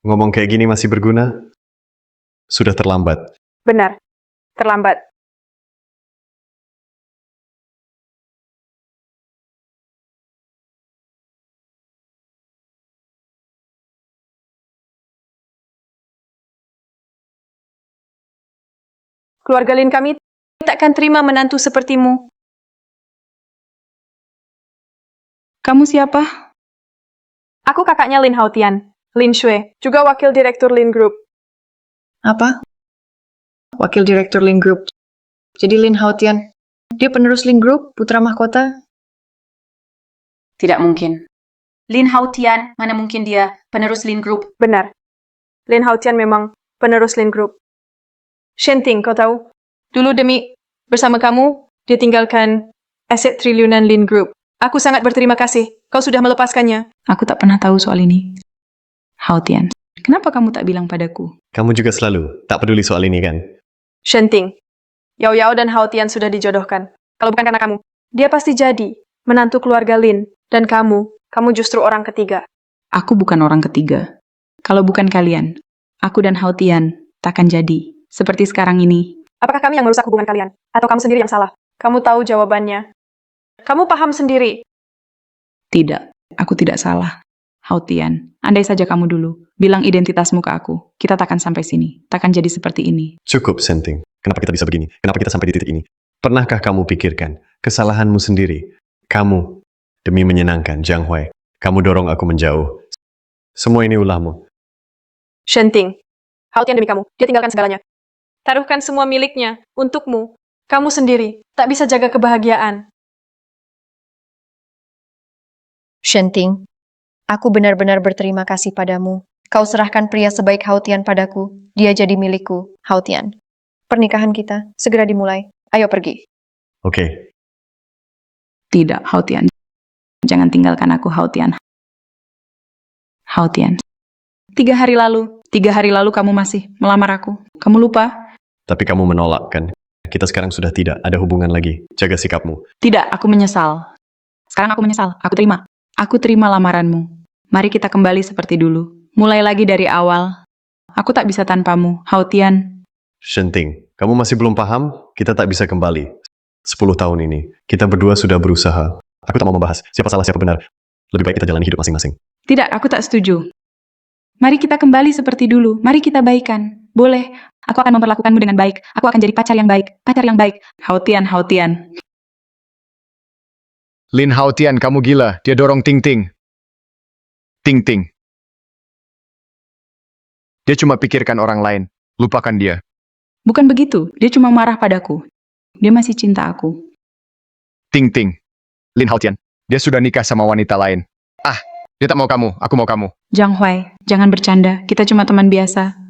Ngomong kayak gini masih berguna? Sudah terlambat. Benar. Terlambat. Keluarga Lin kami takkan terima menantu sepertimu. Kamu siapa? Aku kakaknya Lin Haotian, Lin Shui, juga wakil direktur Lin Group. Apa? Wakil Direktur Lin Group. Jadi Lin Haotian, dia penerus Lin Group, putra mahkota. Tidak mungkin. Lin Haotian, mana mungkin dia penerus Lin Group? Benar. Lin Haotian memang penerus Lin Group. Shenting, kau tahu? Dulu demi bersama kamu, dia tinggalkan aset triliunan Lin Group. Aku sangat berterima kasih. Kau sudah melepaskannya. Aku tak pernah tahu soal ini. Haotian, kenapa kamu tak bilang padaku? Kamu juga selalu tak peduli soal ini kan? Shenting, Yao Yao dan Haotian sudah dijodohkan. Kalau bukan karena kamu, dia pasti jadi menantu keluarga Lin. Dan kamu justru orang ketiga. Aku bukan orang ketiga. Kalau bukan kalian, aku dan Haotian takkan jadi seperti sekarang ini. Apakah kami yang merusak hubungan kalian? Atau kamu sendiri yang salah? Kamu tahu jawabannya. Kamu paham sendiri. Tidak, aku tidak salah. Haotian, andai saja kamu dulu bilang identitasmu ke aku, kita takkan sampai sini, takkan jadi seperti ini. Cukup, Senting. Kenapa kita bisa begini? Kenapa kita sampai di titik ini? Pernahkah kamu pikirkan kesalahanmu sendiri? Kamu, demi menyenangkan Jiang Hui, kamu dorong aku menjauh. Semua ini ulahmu. Shenting, Haotian demi kamu, dia tinggalkan segalanya. Taruhkan semua miliknya untukmu. Kamu sendiri tak bisa jaga kebahagiaan. Shenting, aku benar-benar berterima kasih padamu. Kau serahkan pria sebaik Haotian padaku. Dia jadi milikku, Haotian. Pernikahan kita segera dimulai. Ayo pergi. Oke, Tidak, Haotian. Jangan tinggalkan aku, Haotian. Haotian. 3 hari lalu kamu masih melamar aku. Kamu lupa? tapi kamu menolak kan? Kita sekarang sudah tidak ada hubungan lagi. Jaga sikapmu. Tidak, aku menyesal. Sekarang aku menyesal. Aku terima. Aku terima lamaranmu. Mari kita kembali seperti dulu. Mulai lagi dari awal. Aku tak bisa tanpamu, Haotian. Shenting, kamu masih belum paham? Kita tak bisa kembali. 10 tahun ini, kita berdua sudah berusaha. Aku tak mau membahas siapa salah siapa benar. Lebih baik kita jalani hidup masing-masing. Tidak, aku tak setuju. Mari kita kembali seperti dulu. Mari kita baikan. Boleh. Aku akan memperlakukanmu dengan baik. Aku akan jadi pacar yang baik. Pacar yang baik. Haotian, Haotian. Lin Haotian, kamu gila. Dia dorong Ting Ting. Ting Ting. Dia cuma pikirkan orang lain. Lupakan dia. Bukan begitu. Dia cuma marah padaku. Dia masih cinta aku. Ting Ting. Lin Haotian. Dia sudah nikah sama wanita lain. Ah, dia tak mau kamu. Aku mau kamu. Jiang Hui, jangan bercanda. Kita cuma teman biasa.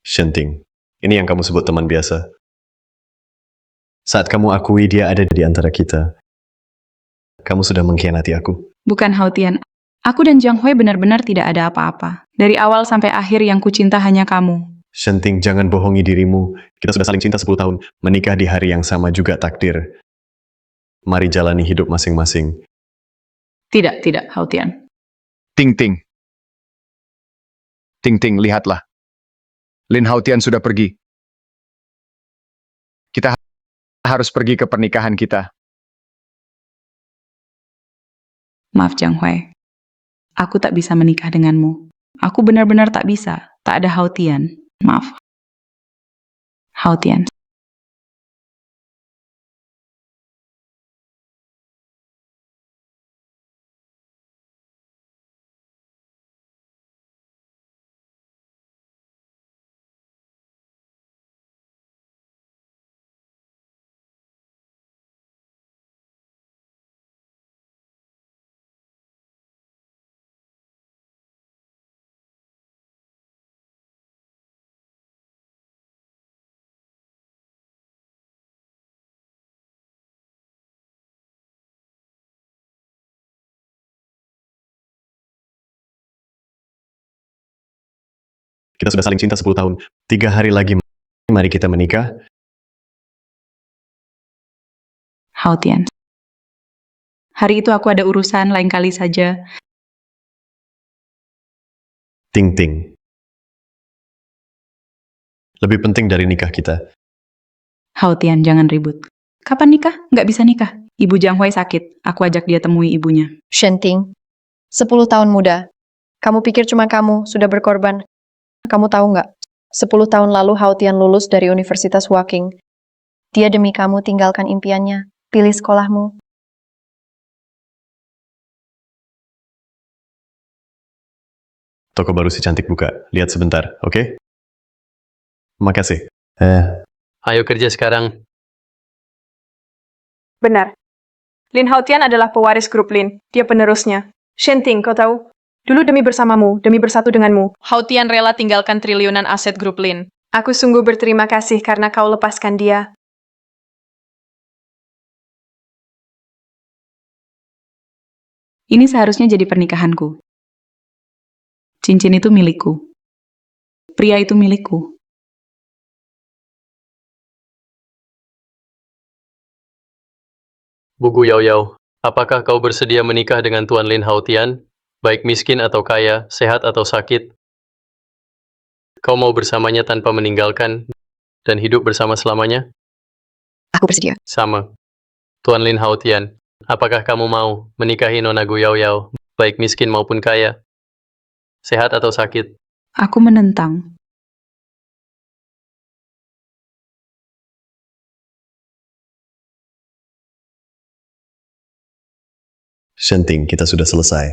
Shenting, ini yang kamu sebut teman biasa. Saat kamu akui dia ada di antara kita, kamu sudah mengkhianati aku. Bukan, Haotian. Aku dan Jiang Hui benar-benar tidak ada apa-apa. Dari awal sampai akhir yang kucinta hanya kamu. Shenting, jangan bohongi dirimu. Kita sudah saling cinta 10 tahun, menikah di hari yang sama juga takdir. Mari jalani hidup masing-masing. Tidak, Haotian. Ting Ting. Ting Ting, lihatlah. Lin Haotian sudah pergi. Kita harus pergi ke pernikahan kita. Maaf, Jiang Hui. Aku tak bisa menikah denganmu. Aku benar-benar tak bisa. Tak ada Haotian. Maaf. Haotian. Kita sudah saling cinta 10 tahun. 3 hari lagi, mari kita menikah. Haotian. Hari itu aku ada urusan, lain kali saja. Ting Ting. Lebih penting dari nikah kita. Haotian, jangan ribut. Kapan nikah? Nggak bisa nikah. Ibu Jiang Hui sakit. Aku ajak dia temui ibunya. Shenting, 10 tahun muda. Kamu pikir cuma kamu sudah berkorban? Kamu tahu nggak? 10 tahun lalu Haotian lulus dari Universitas Woking. Dia demi kamu tinggalkan impiannya. Pilih sekolahmu. Toko baru si cantik buka. Lihat sebentar, oke? Makasih. Ayo kerja sekarang. Benar. Lin Haotian adalah pewaris grup Lin. Dia penerusnya. Shenting, kau tahu? Dulu demi bersamamu, demi bersatu denganmu, Haotian rela tinggalkan triliunan aset grup Lin. Aku sungguh berterima kasih karena kau lepaskan dia. Ini seharusnya jadi pernikahanku. Cincin itu milikku. Pria itu milikku. Bu Gu Yao Yao, apakah kau bersedia menikah dengan Tuan Lin Haotian? Baik miskin atau kaya, sehat atau sakit? Kau mau bersamanya tanpa meninggalkan dan hidup bersama selamanya? Aku bersedia. Sama. Tuan Lin Haotian, apakah kamu mau menikahi Nona Gu Yao Yao, baik miskin maupun kaya? Sehat atau sakit? Aku menentang. Shenting, kita sudah selesai.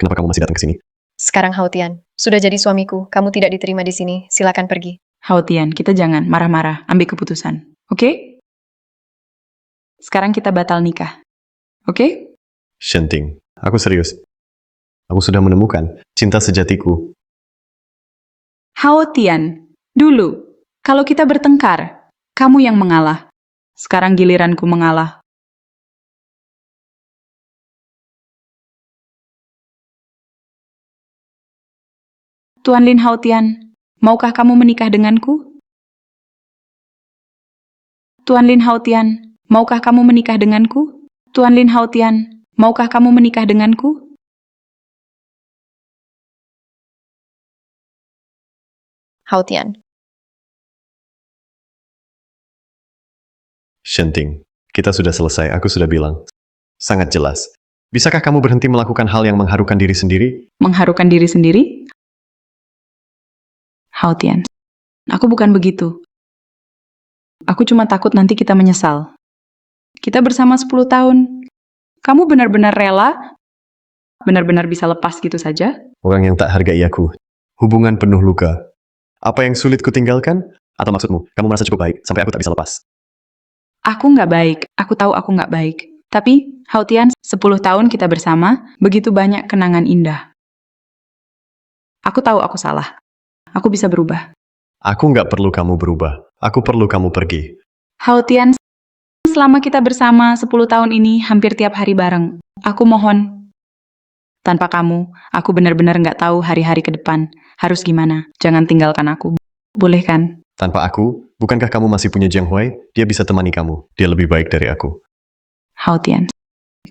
Kenapa kamu masih datang ke sini? Sekarang Haotian, sudah jadi suamiku. Kamu tidak diterima di sini. Silakan pergi. Haotian, kita jangan marah-marah. Ambil keputusan. Oke? Sekarang kita batal nikah. Oke? Shenting, aku serius. Aku sudah menemukan cinta sejatiku. Haotian, dulu, kalau kita bertengkar, kamu yang mengalah. Sekarang giliranku mengalah. Tuan Lin Haotian, maukah kamu menikah denganku? Tuan Lin Haotian, maukah kamu menikah denganku? Tuan Lin Haotian, maukah kamu menikah denganku? Haotian, Shenting, kita sudah selesai. Aku sudah bilang. Sangat jelas. Bisakah kamu berhenti melakukan hal yang mengharukan diri sendiri? Mengharukan diri sendiri? Haotian, aku bukan begitu. Aku cuma takut nanti kita menyesal. Kita bersama 10 tahun. Kamu benar-benar rela? Benar-benar bisa lepas gitu saja? Orang yang tak hargai aku. Hubungan penuh luka. Apa yang sulit kutinggalkan? Atau maksudmu, kamu merasa cukup baik sampai aku tak bisa lepas? Aku nggak baik. Aku tahu aku nggak baik. Tapi, Haotian, 10 tahun kita bersama, begitu banyak kenangan indah. Aku tahu aku salah. Aku bisa berubah. Aku nggak perlu kamu berubah. Aku perlu kamu pergi. Haotian, selama kita bersama 10 tahun ini hampir tiap hari bareng. Aku mohon. Tanpa kamu, aku benar-benar nggak tahu hari-hari ke depan. Harus gimana? Jangan tinggalkan aku. Boleh kan? Tanpa aku, bukankah kamu masih punya Jiang Huai? Dia bisa temani kamu. Dia lebih baik dari aku. Haotian,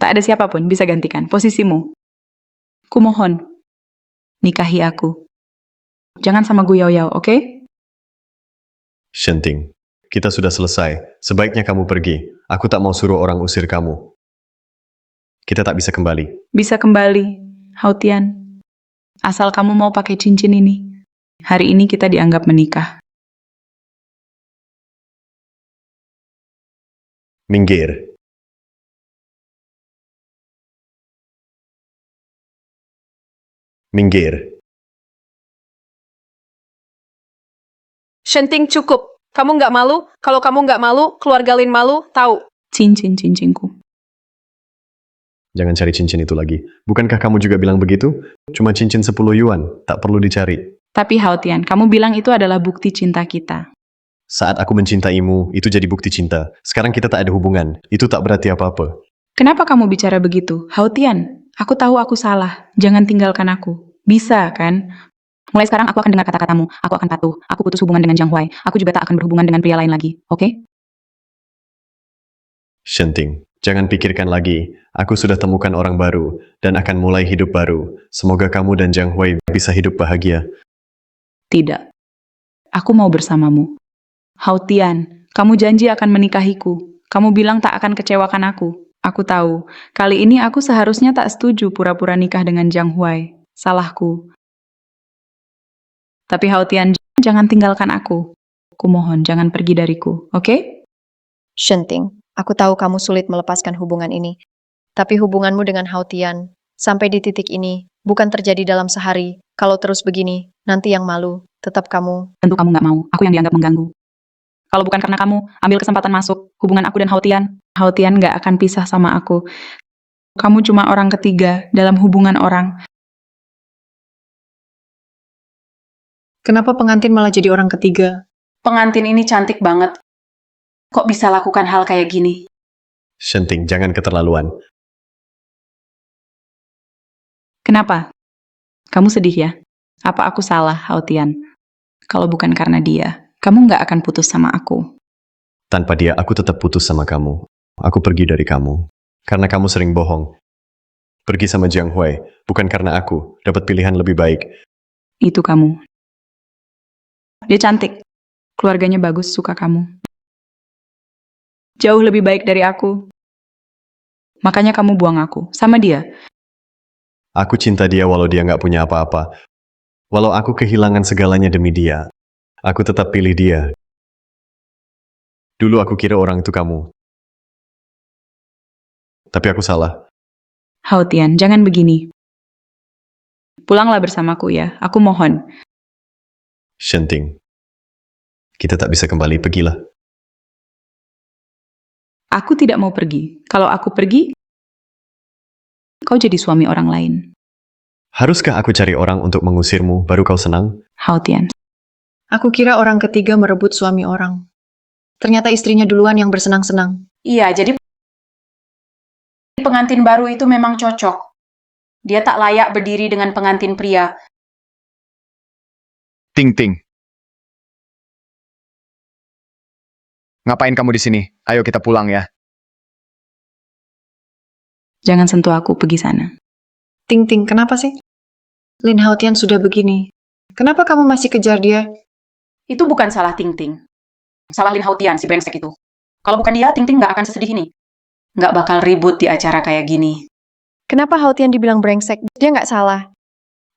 tak ada siapapun bisa gantikan posisimu. Kumohon, nikahi aku. Jangan sama Gu Yao Yao, oke? Shenting, kita sudah selesai. Sebaiknya kamu pergi. Aku tak mau suruh orang usir kamu. Kita tak bisa kembali. Bisa kembali, Haotian. Asal kamu mau pakai cincin ini. Hari ini kita dianggap menikah. Minggir. Minggir. Shenting, cukup. Kamu nggak malu? Kalau kamu nggak malu, keluarga Lin malu, tahu. Cincin-cincinku. Jangan cari cincin itu lagi. Bukankah kamu juga bilang begitu? Cuma cincin 10 yuan. Tak perlu dicari. Tapi Haotian, kamu bilang itu adalah bukti cinta kita. Saat aku mencintaimu, itu jadi bukti cinta. Sekarang kita tak ada hubungan. Itu tak berarti apa-apa. Kenapa kamu bicara begitu? Haotian, aku tahu aku salah. Jangan tinggalkan aku. Bisa, kan? Mulai sekarang aku akan dengar kata-katamu. Aku akan patuh. Aku putus hubungan dengan Jiang Huai. Aku juga tak akan berhubungan dengan pria lain lagi. Oke? Shenting, jangan pikirkan lagi. Aku sudah temukan orang baru dan akan mulai hidup baru. Semoga kamu dan Jiang Huai bisa hidup bahagia. Tidak. Aku mau bersamamu. Haotian, kamu janji akan menikahiku. Kamu bilang tak akan kecewakan aku. Aku tahu. Kali ini aku seharusnya tak setuju pura-pura nikah dengan Jiang Huai. Salahku. Tapi Haotian, jangan tinggalkan aku. Kumohon, jangan pergi dariku. Oke? Shenting, aku tahu kamu sulit melepaskan hubungan ini. Tapi hubunganmu dengan Haotian, sampai di titik ini, bukan terjadi dalam sehari. Kalau terus begini, nanti yang malu, tetap kamu. Tentu kamu nggak mau. Aku yang dianggap mengganggu. Kalau bukan karena kamu, ambil kesempatan masuk hubungan aku dan Hautian. Hautian nggak akan pisah sama aku. Kamu cuma orang ketiga dalam hubungan orang. Kenapa pengantin malah jadi orang ketiga? Pengantin ini cantik banget. Kok bisa lakukan hal kayak gini? Shenting, jangan keterlaluan. Kenapa? Kamu sedih ya? Apa aku salah, Hautian? Kalau bukan karena dia, kamu nggak akan putus sama aku. Tanpa dia, aku tetap putus sama kamu. Aku pergi dari kamu. Karena kamu sering bohong. Pergi sama Jiang Hui, bukan karena aku dapat pilihan lebih baik. Itu kamu. Dia cantik. Keluarganya bagus, suka kamu. Jauh lebih baik dari aku. Makanya kamu buang aku, sama dia. Aku cinta dia walau dia nggak punya apa-apa. Walau aku kehilangan segalanya demi dia. Aku tetap pilih dia. Dulu aku kira orang itu kamu. Tapi aku salah. Hautian, jangan begini. Pulanglah bersamaku ya, aku mohon. Shenting. Kita tak bisa kembali, pergilah. Aku tidak mau pergi. Kalau aku pergi, kau jadi suami orang lain. Haruskah aku cari orang untuk mengusirmu, baru kau senang? Hautian. Aku kira orang ketiga merebut suami orang. Ternyata istrinya duluan yang bersenang-senang. Iya, jadi pengantin baru itu memang cocok. Dia tak layak berdiri dengan pengantin pria. Ting Ting. Ngapain kamu di sini? Ayo kita pulang ya. Jangan sentuh aku, pergi sana. Ting Ting, kenapa sih? Lin Haotian sudah begini. Kenapa kamu masih kejar dia? Itu bukan salah Ting Ting. Salah Lin Haotian, si brengsek itu. Kalau bukan dia, Ting Ting nggak akan sesedih ini. Nggak bakal ribut di acara kayak gini. Kenapa Haotian dibilang brengsek? Dia nggak salah.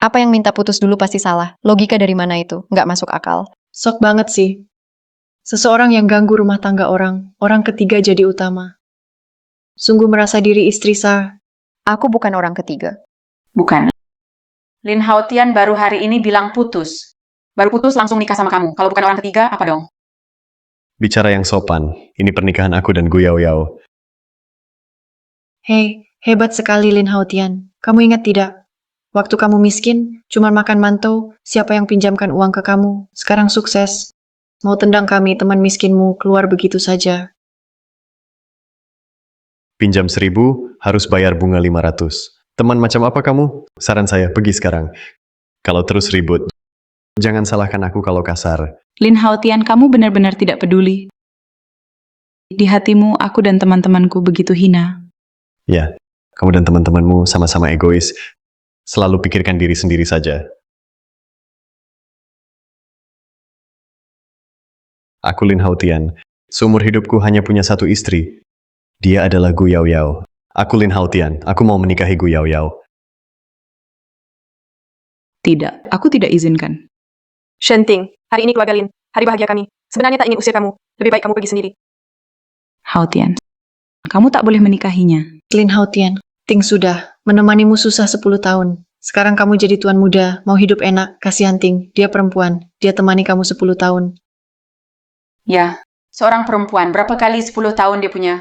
Apa yang minta putus dulu pasti salah. Logika dari mana itu? Nggak masuk akal. Sok banget sih. Seseorang yang ganggu rumah tangga orang ketiga jadi utama. Sungguh merasa diri istri sah. Aku bukan orang ketiga. Bukan. Lin Haotian baru hari ini bilang putus. Baru putus langsung nikah sama kamu. Kalau bukan orang ketiga, apa dong? Bicara yang sopan. Ini pernikahan aku dan Gu Yao Yao. Hei, hebat sekali Lin Haotian. Kamu ingat tidak? Waktu kamu miskin, cuma makan mantou, siapa yang pinjamkan uang ke kamu? Sekarang sukses. Mau tendang kami, teman miskinmu, keluar begitu saja. Pinjam 1.000, harus bayar bunga 500. Teman macam apa kamu? Saran saya, pergi sekarang. Kalau terus ribut, jangan salahkan aku kalau kasar. Lin Haotian, kamu benar-benar tidak peduli. Di hatimu, aku dan teman-temanku begitu hina. Ya, kamu dan teman-temanmu sama-sama egois. Selalu pikirkan diri sendiri saja. Aku Lin Haotian. Seumur hidupku hanya punya satu istri. Dia adalah Gu Yao Yao. Aku Lin Haotian. Aku mau menikahi Gu Yao Yao. Tidak, aku tidak izinkan. Shenting, hari ini keluarga Lin. Hari bahagia kami. Sebenarnya tak ingin usir kamu. Lebih baik kamu pergi sendiri. Haotian, kamu tak boleh menikahinya. Lin Haotian, Ting sudah, menemanimu susah 10 tahun. Sekarang kamu jadi tuan muda, mau hidup enak, kasihan Ting. Dia perempuan, dia temani kamu 10 tahun. Ya, seorang perempuan, berapa kali 10 tahun dia punya?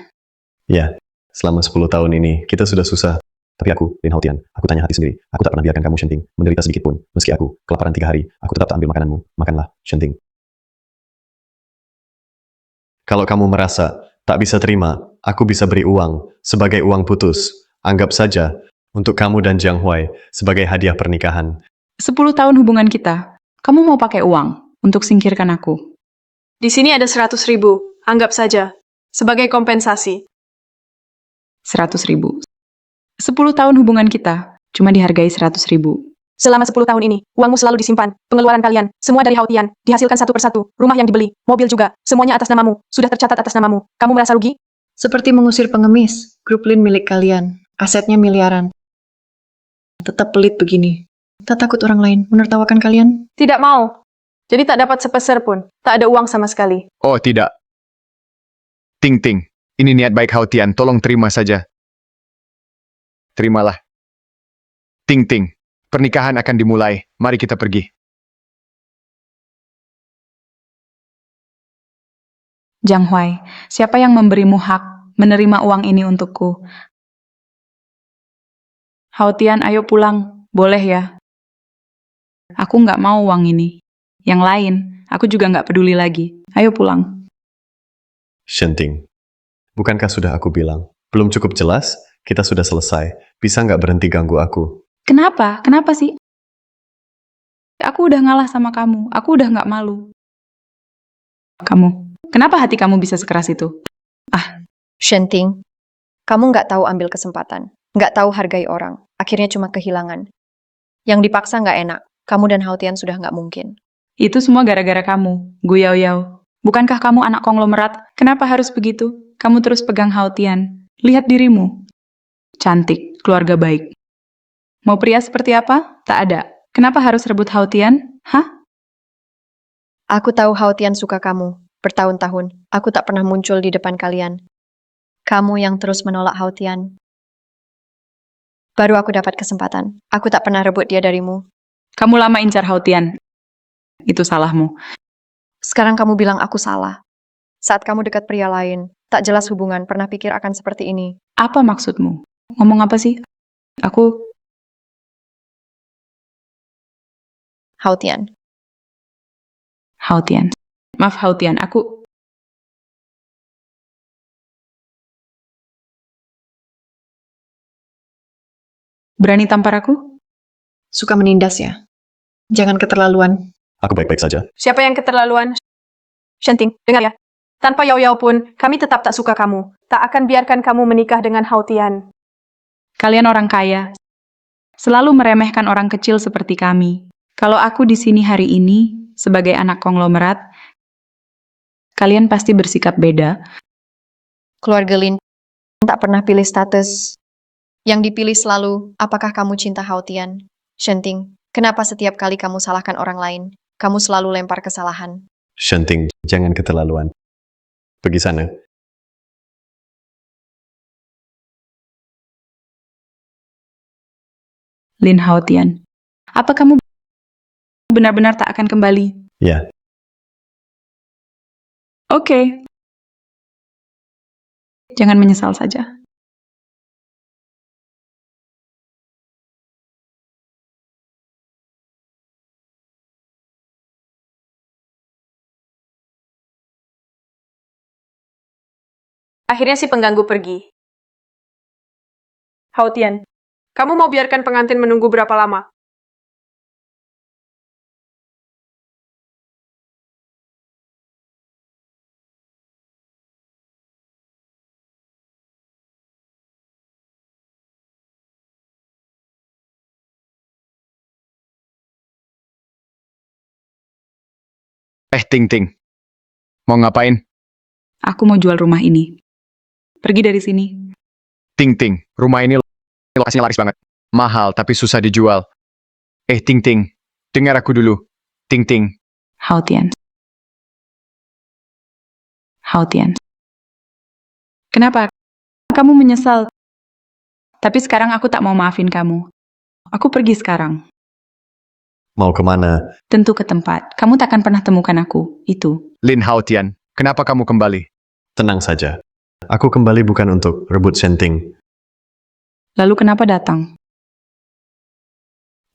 Ya, selama 10 tahun ini, kita sudah susah. Tapi aku, Lin Haotian, aku tanya hati sendiri. Aku tak pernah biarkan kamu, Shenting, menderita sedikit pun. Meski aku, kelaparan 3 hari, aku tetap tak ambil makananmu. Makanlah, Shenting. Kalau kamu merasa tak bisa terima, aku bisa beri uang sebagai uang putus. Anggap saja untuk kamu dan Jiang Hui sebagai hadiah pernikahan. 10 tahun hubungan kita. Kamu mau pakai uang untuk singkirkan aku. Di sini ada 100.000. Anggap saja. Sebagai kompensasi. 100.000. 10 tahun hubungan kita, cuma dihargai 100.000. Selama 10 tahun ini, uangmu selalu disimpan. Pengeluaran kalian, semua dari Haotian, dihasilkan satu persatu. Rumah yang dibeli, mobil juga, semuanya atas namamu. Sudah tercatat atas namamu. Kamu merasa rugi? Seperti mengusir pengemis, grup Lin milik kalian. Asetnya miliaran. Tetap pelit begini. Tak takut orang lain menertawakan kalian? Tidak mau. Jadi tak dapat sepeser pun. Tak ada uang sama sekali. Oh tidak. Ting Ting. Ini niat baik Haotian. Tolong terima saja. Terimalah. Ting Ting. Pernikahan akan dimulai. Mari kita pergi. Jiang Huai, siapa yang memberimu hak menerima uang ini untukku? Hao Tian, ayo pulang. Boleh ya? Aku nggak mau uang ini. Yang lain, aku juga nggak peduli lagi. Ayo pulang. Shenting, bukankah sudah aku bilang? Belum cukup jelas? Kita sudah selesai. Bisa nggak berhenti ganggu aku? Kenapa? Kenapa sih? Aku udah ngalah sama kamu. Aku udah nggak malu. Kamu, kenapa hati kamu bisa sekeras itu? Shenting, kamu nggak tahu ambil kesempatan. Nggak tahu hargai orang. Akhirnya cuma kehilangan. Yang dipaksa nggak enak. Kamu dan Haotian sudah nggak mungkin. Itu semua gara-gara kamu, Gu Yao Yao. Bukankah kamu anak konglomerat? Kenapa harus begitu? Kamu terus pegang Hao Tian. Lihat dirimu. Cantik, keluarga baik. Mau pria seperti apa? Tak ada. Kenapa harus rebut Hao Tian? Hah? Aku tahu Haotian suka kamu. Bertahun-tahun, aku tak pernah muncul di depan kalian. Kamu yang terus menolak Haotian. Baru aku dapat kesempatan. Aku tak pernah rebut dia darimu. Kamu lama incar Hao Tian. Itu salahmu. Sekarang kamu bilang aku salah. Saat kamu dekat pria lain, tak jelas hubungan, pernah pikir akan seperti ini. Apa maksudmu? Ngomong apa sih? Aku... Haotian. Hao Tian. Maaf Hao Tian, aku... Berani tampar aku? Suka menindas ya? Jangan keterlaluan. Aku baik-baik saja. Siapa yang keterlaluan? Shenting, dengar ya. Tanpa Yao Yao pun, kami tetap tak suka kamu. Tak akan biarkan kamu menikah dengan Hao Tian. Kalian orang kaya. Selalu meremehkan orang kecil seperti kami. Kalau aku di sini hari ini, sebagai anak konglomerat, kalian pasti bersikap beda. Keluarga Lin tak pernah pilih status. Yang dipilih selalu, apakah kamu cinta Haotian? Shenting, kenapa setiap kali kamu salahkan orang lain, kamu selalu lempar kesalahan? Shenting, jangan keterlaluan. Pergi sana. Lin Hao Tian. Apa kamu benar-benar tak akan kembali? Ya, Oke. Jangan menyesal saja. Akhirnya si pengganggu pergi. Hao Tian, kamu mau biarkan pengantin menunggu berapa lama? Ting Ting. Mau ngapain? Aku mau jual rumah ini. Pergi dari sini. Ting Ting, rumah ini lokasinya laris banget. Mahal tapi susah dijual. Ting Ting, dengar aku dulu. Ting Ting, Hao Tian. Hao Tian. Kenapa? Kamu menyesal. Tapi sekarang aku tak mau maafin kamu. Aku pergi sekarang. mau kemana? Tentu ke tempat. Kamu takkan pernah temukan aku. Itu. Lin Hao Tian, kenapa kamu kembali? Tenang saja. Aku kembali bukan untuk rebut Shenting. Lalu kenapa datang?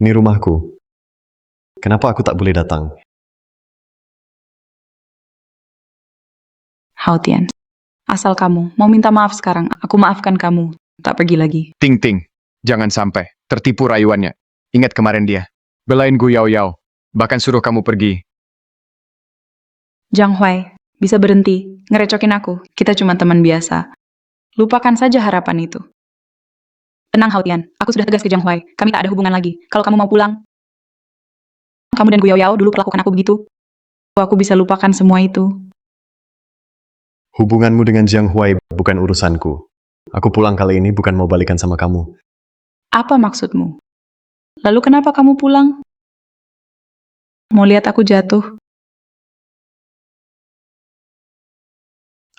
Ini rumahku. Kenapa aku tak boleh datang? Hao Tian. Asal kamu mau minta maaf sekarang, aku maafkan kamu. Tak pergi lagi. Ting Ting, jangan sampai tertipu rayuannya. Ingat kemarin dia. Belain Gu Yao Yao. Bahkan suruh kamu pergi. Jiang Huai, bisa berhenti. Ngerecokin aku. Kita cuma teman biasa. Lupakan saja harapan itu. Tenang Hao Tian, aku sudah tegas ke Jiang Huai. Kami tak ada hubungan lagi. Kalau kamu mau pulang, kamu dan Gu Yao Yao dulu perlakukan aku begitu. Aku bisa lupakan semua itu. Hubunganmu dengan Jiang Huai bukan urusanku. Aku pulang kali ini bukan mau balikan sama kamu. Apa maksudmu? Lalu kenapa kamu pulang? Mau lihat aku jatuh?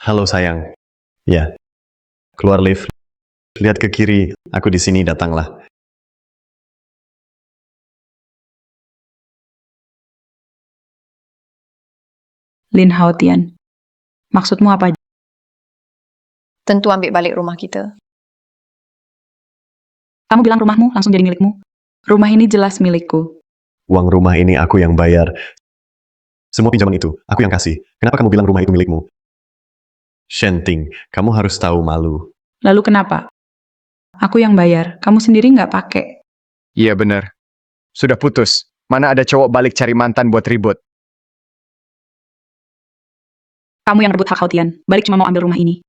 Halo sayang. Ya. Keluar lift. Lihat ke kiri. Aku di sini, datanglah. Lin Hao Tian. Maksudmu apa? Tentu ambil balik rumah kita. Kamu bilang rumahmu langsung jadi milikmu. Rumah ini jelas milikku. Uang rumah ini aku yang bayar. Semua pinjaman itu, aku yang kasih. Kenapa kamu bilang rumah itu milikmu? Shenting, kamu harus tahu malu. Lalu kenapa? Aku yang bayar, kamu sendiri nggak pakai. Iya bener. Sudah putus. Mana ada cowok balik cari mantan buat ribut. Kamu yang rebut hak Hautian, balik cuma mau ambil rumah ini.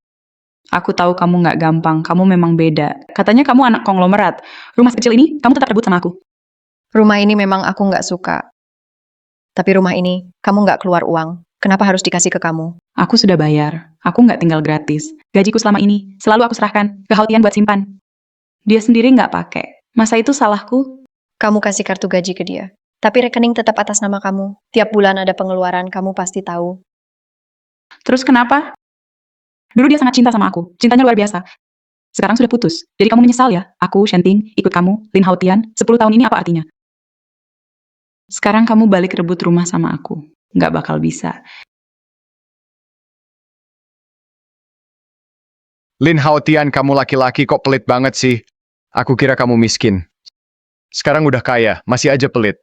Aku tahu kamu nggak gampang, kamu memang beda. Katanya kamu anak konglomerat. Rumah kecil ini, kamu tetap rebut sama aku. Rumah ini memang aku nggak suka. Tapi rumah ini, kamu nggak keluar uang. Kenapa harus dikasih ke kamu? Aku sudah bayar, aku nggak tinggal gratis. Gajiku selama ini, selalu aku serahkan ke Hautian buat simpan. Dia sendiri nggak pakai. Masa itu salahku? Kamu kasih kartu gaji ke dia. Tapi rekening tetap atas nama kamu. Tiap bulan ada pengeluaran, kamu pasti tahu. Terus kenapa? Dulu dia sangat cinta sama aku, cintanya luar biasa. Sekarang sudah putus, jadi kamu menyesal ya? Aku, Shenting, ikut kamu, Lin Hautian, 10 tahun ini apa artinya? Sekarang kamu balik rebut rumah sama aku. Nggak bakal bisa. Lin Hautian, kamu laki-laki kok pelit banget sih? Aku kira kamu miskin. Sekarang udah kaya, masih aja pelit.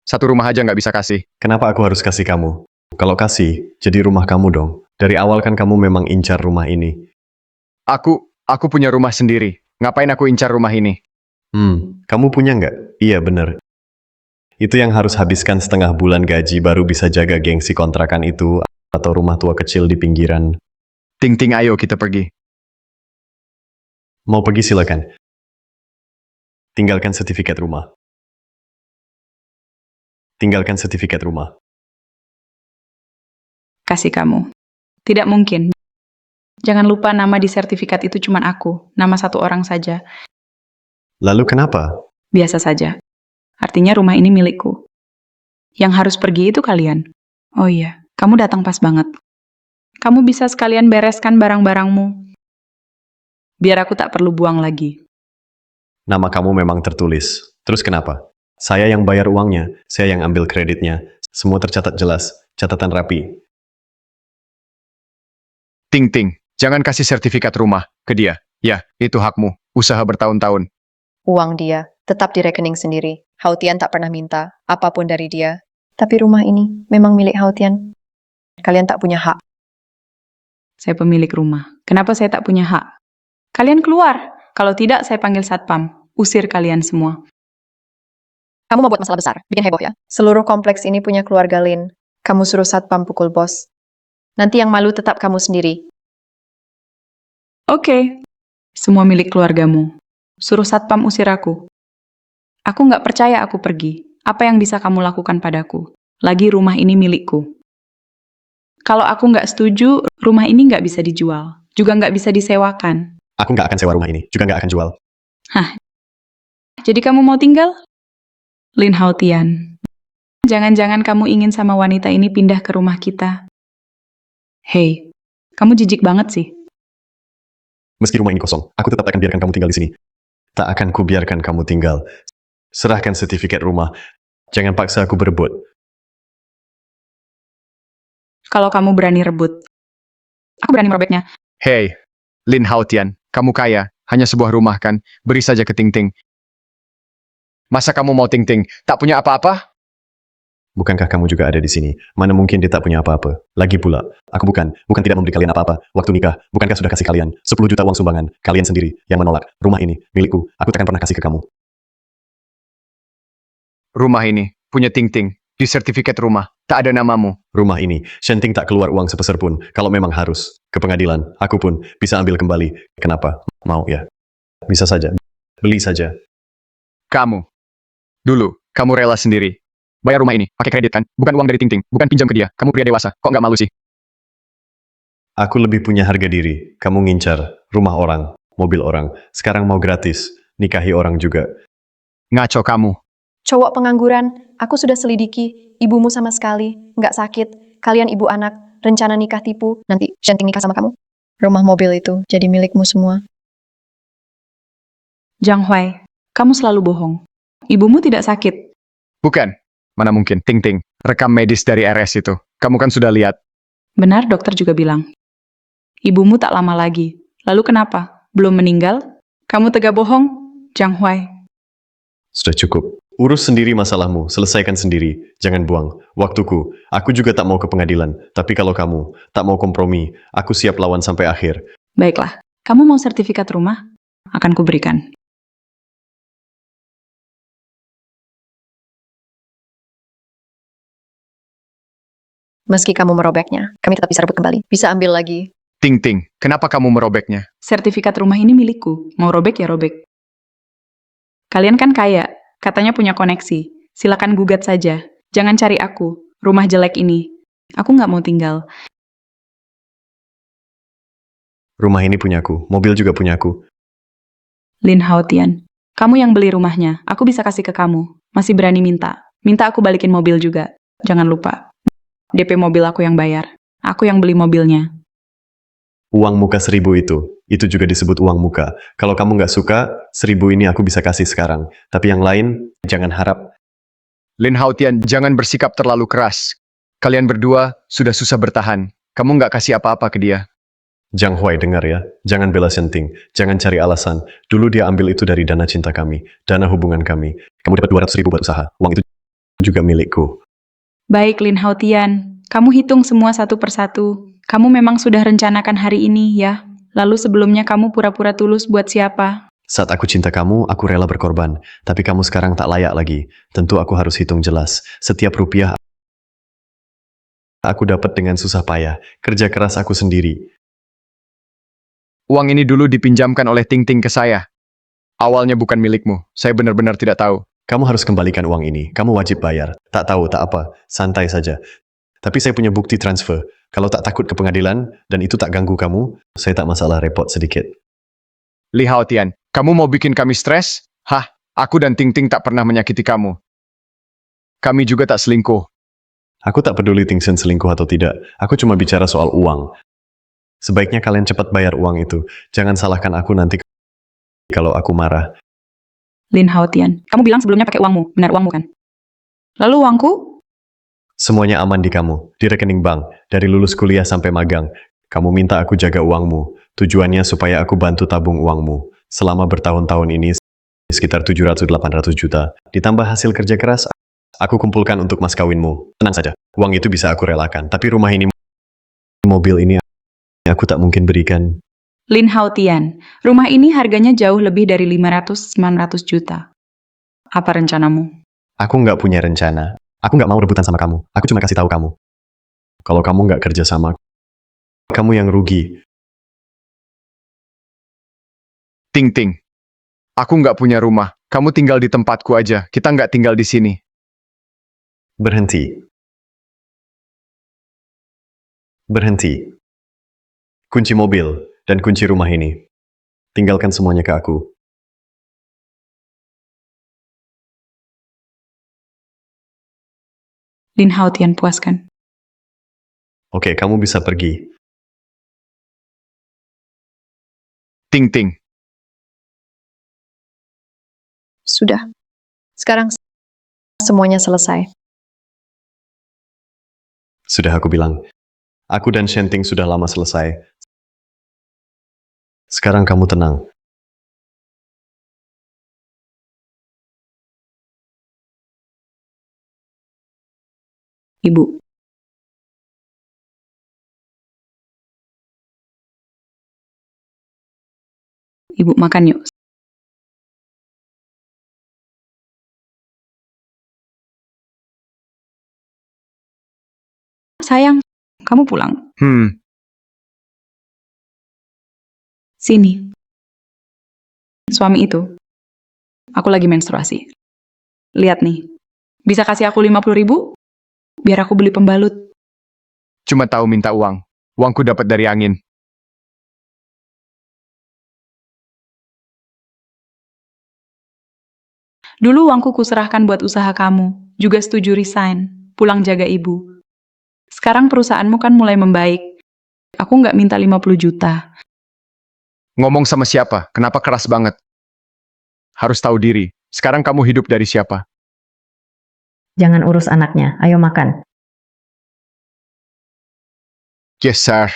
Satu rumah aja nggak bisa kasih. Kenapa aku harus kasih kamu? Kalau kasih, jadi rumah kamu dong. Dari awal kan kamu memang incar rumah ini. Aku punya rumah sendiri. Ngapain aku incar rumah ini? Kamu punya nggak? Iya bener. Itu yang harus habiskan setengah bulan gaji baru bisa jaga gengsi kontrakan itu atau rumah tua kecil di pinggiran. Ting-ting, ayo kita pergi. Mau pergi silakan. Tinggalkan sertifikat rumah. Tinggalkan sertifikat rumah. Kasih kamu. Tidak mungkin. Jangan lupa nama di sertifikat itu cuma aku, nama satu orang saja. Lalu kenapa? Biasa saja. Artinya rumah ini milikku. Yang harus pergi itu kalian. Oh iya, kamu datang pas banget. Kamu bisa sekalian bereskan barang-barangmu. Biar aku tak perlu buang lagi. Nama kamu memang tertulis. Terus kenapa? Saya yang bayar uangnya, saya yang ambil kreditnya. Semua tercatat jelas, catatan rapi. Ting-ting, jangan kasih sertifikat rumah ke dia. Ya, itu hakmu. Usaha bertahun-tahun. Uang dia tetap di rekening sendiri. Hautian tak pernah minta apapun dari dia. Tapi rumah ini memang milik Hautian. Kalian tak punya hak. Saya pemilik rumah. Kenapa saya tak punya hak? Kalian keluar. Kalau tidak, saya panggil satpam. Usir kalian semua. Kamu mau buat masalah besar, bikin heboh ya? Seluruh kompleks ini punya keluarga Lin. Kamu suruh satpam pukul bos. Nanti yang malu tetap kamu sendiri. Oke. Semua milik keluargamu. Suruh satpam usir aku. Aku nggak percaya aku pergi. Apa yang bisa kamu lakukan padaku? Lagi rumah ini milikku. Kalau aku nggak setuju, rumah ini nggak bisa dijual. Juga nggak bisa disewakan. Aku nggak akan sewa rumah ini, juga nggak akan jual. Jadi kamu mau tinggal? Lin Hautian. Jangan-jangan kamu ingin sama wanita ini pindah ke rumah kita. Hei, kamu jijik banget sih. Meski rumah ini kosong, aku tetap akan biarkan kamu tinggal di sini. Tak akan kubiarkan kamu tinggal. Serahkan sertifikat rumah. Jangan paksa aku berebut. Kalau kamu berani rebut, aku berani merobeknya. Hei, Lin Hautian, kamu kaya. Hanya sebuah rumah kan? Beri saja ke Ting-ting. Masa kamu mau Ting-ting? Tak punya apa-apa? Bukankah kamu juga ada di sini? Mana mungkin dia tak punya apa-apa? Lagi pula, aku bukan tidak memberi kalian apa-apa. Waktu nikah, bukankah sudah kasih kalian 10 juta uang sumbangan? Kalian sendiri yang menolak. Rumah ini, milikku. Aku takkan pernah kasih ke kamu. Rumah ini, punya Ting-ting. Di sertifikat rumah, tak ada namamu. Rumah ini, Shenting tak keluar uang sepeser pun. Kalau memang harus. Ke pengadilan, aku pun bisa ambil kembali. Kenapa? Mau ya? Bisa saja. Beli saja. Kamu. Dulu, kamu rela sendiri. Bayar rumah ini, pakai kredit kan? Bukan uang dari Ting-ting, bukan pinjam ke dia. Kamu pria dewasa, kok nggak malu sih? Aku lebih punya harga diri. Kamu ngincar rumah orang, mobil orang. Sekarang mau gratis. Nikahi orang juga. Ngaco kamu. Cowok pengangguran, aku sudah selidiki. Ibumu sama sekali, nggak sakit. Kalian ibu anak, rencana nikah tipu. Nanti Shenting nikah sama kamu. Rumah mobil itu jadi milikmu semua. Jiang Huai, kamu selalu bohong. Ibumu tidak sakit. Bukan. Mana mungkin, Ting-ting. Rekam medis dari RS itu. Kamu kan sudah lihat. Benar, dokter juga bilang. Ibumu tak lama lagi. Lalu kenapa? Belum meninggal? Kamu tega bohong, Jiang Huai. Sudah cukup. Urus sendiri masalahmu, selesaikan sendiri. Jangan buang waktuku. Aku juga tak mau ke pengadilan. Tapi kalau kamu tak mau kompromi, aku siap lawan sampai akhir. Baiklah, kamu mau sertifikat rumah? Akan kuberikan. Meski kamu merobeknya, kami tetap bisa rebut kembali. Bisa ambil lagi. Ting Ting, kenapa kamu merobeknya? Sertifikat rumah ini milikku. Mau robek ya robek. Kalian kan kaya, katanya punya koneksi. Silakan gugat saja. Jangan cari aku, rumah jelek ini. Aku nggak mau tinggal. Rumah ini punyaku, mobil juga punyaku. Lin Haotian, kamu yang beli rumahnya. Aku bisa kasih ke kamu. Masih berani minta. Minta aku balikin mobil juga. Jangan lupa. DP mobil aku yang bayar. Aku yang beli mobilnya. Uang muka 1.000 itu juga disebut uang muka. Kalau kamu nggak suka, 1.000 ini aku bisa kasih sekarang. Tapi yang lain, jangan harap. Lin Haotian, jangan bersikap terlalu keras. Kalian berdua sudah susah bertahan. Kamu nggak kasih apa-apa ke dia. Jiang Huai dengar ya, jangan bela Shenting, jangan cari alasan. Dulu dia ambil itu dari dana cinta kami, dana hubungan kami. Kamu dapat 200.000 buat usaha, uang itu juga milikku. Baik, Lin Haotian. Kamu hitung semua satu persatu. Kamu memang sudah rencanakan hari ini, ya? Lalu sebelumnya kamu pura-pura tulus buat siapa? Saat aku cinta kamu, aku rela berkorban. Tapi kamu sekarang tak layak lagi. Tentu aku harus hitung jelas. Setiap rupiah aku dapat dengan susah payah. Kerja keras aku sendiri. Uang ini dulu dipinjamkan oleh Ting Ting ke saya. Awalnya bukan milikmu. Saya benar-benar tidak tahu. Kamu harus kembalikan uang ini. Kamu wajib bayar. Tak tahu, tak apa. Santai saja. Tapi saya punya bukti transfer. Kalau tak takut ke pengadilan, dan itu tak ganggu kamu, saya tak masalah repot sedikit. Li Haotian, kamu mau bikin kami stres? Hah, aku dan Ting Ting tak pernah menyakiti kamu. Kami juga tak selingkuh. Aku tak peduli Tingsen selingkuh atau tidak. Aku cuma bicara soal uang. Sebaiknya kalian cepat bayar uang itu. Jangan salahkan aku nanti kalau aku marah. Lin Haotian, kamu bilang sebelumnya pakai uangmu. Benar uangmu kan? Lalu uangku? Semuanya aman di kamu, di rekening bank, dari lulus kuliah sampai magang. Kamu minta aku jaga uangmu. Tujuannya supaya aku bantu tabung uangmu. Selama bertahun-tahun ini, sekitar 700-800 juta. Ditambah hasil kerja keras, aku kumpulkan untuk mas kawinmu. Tenang saja, uang itu bisa aku relakan. Tapi rumah ini, mobil ini, aku tak mungkin berikan. Lin Haotian, rumah ini harganya jauh lebih dari 500-900 juta. Apa rencanamu? Aku nggak punya rencana. Aku nggak mau rebutan sama kamu. Aku cuma kasih tahu kamu. Kalau kamu nggak kerja sama, kamu yang rugi. Ting Ting, aku nggak punya rumah. Kamu tinggal di tempatku aja. Kita nggak tinggal di sini. Berhenti. Berhenti. Kunci mobil dan kunci rumah ini. Tinggalkan semuanya ke aku. Lin Haotian, puaskan. Oke, kamu bisa pergi. Ting Ting, Sudah. Sekarang semuanya selesai. Sudah aku bilang. Aku dan Shenting sudah lama selesai. Sekarang kamu tenang. Ibu. Ibu makan yuk. Sayang, kamu pulang. Sini. Suami itu. Aku lagi menstruasi. Lihat nih. Bisa kasih aku 50.000? Biar aku beli pembalut. cuma tahu minta uang. Uangku dapat dari angin. Dulu uangku kuserahkan buat usaha kamu. Juga setuju resign. Pulang jaga ibu. Sekarang perusahaanmu kan mulai membaik. Aku nggak minta 50 juta. Ngomong sama siapa? Kenapa keras banget? Harus tahu diri. Sekarang kamu hidup dari siapa? Jangan urus anaknya, ayo makan. Yes, sir.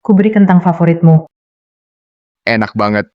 Ku beri kentang favoritmu. Enak banget.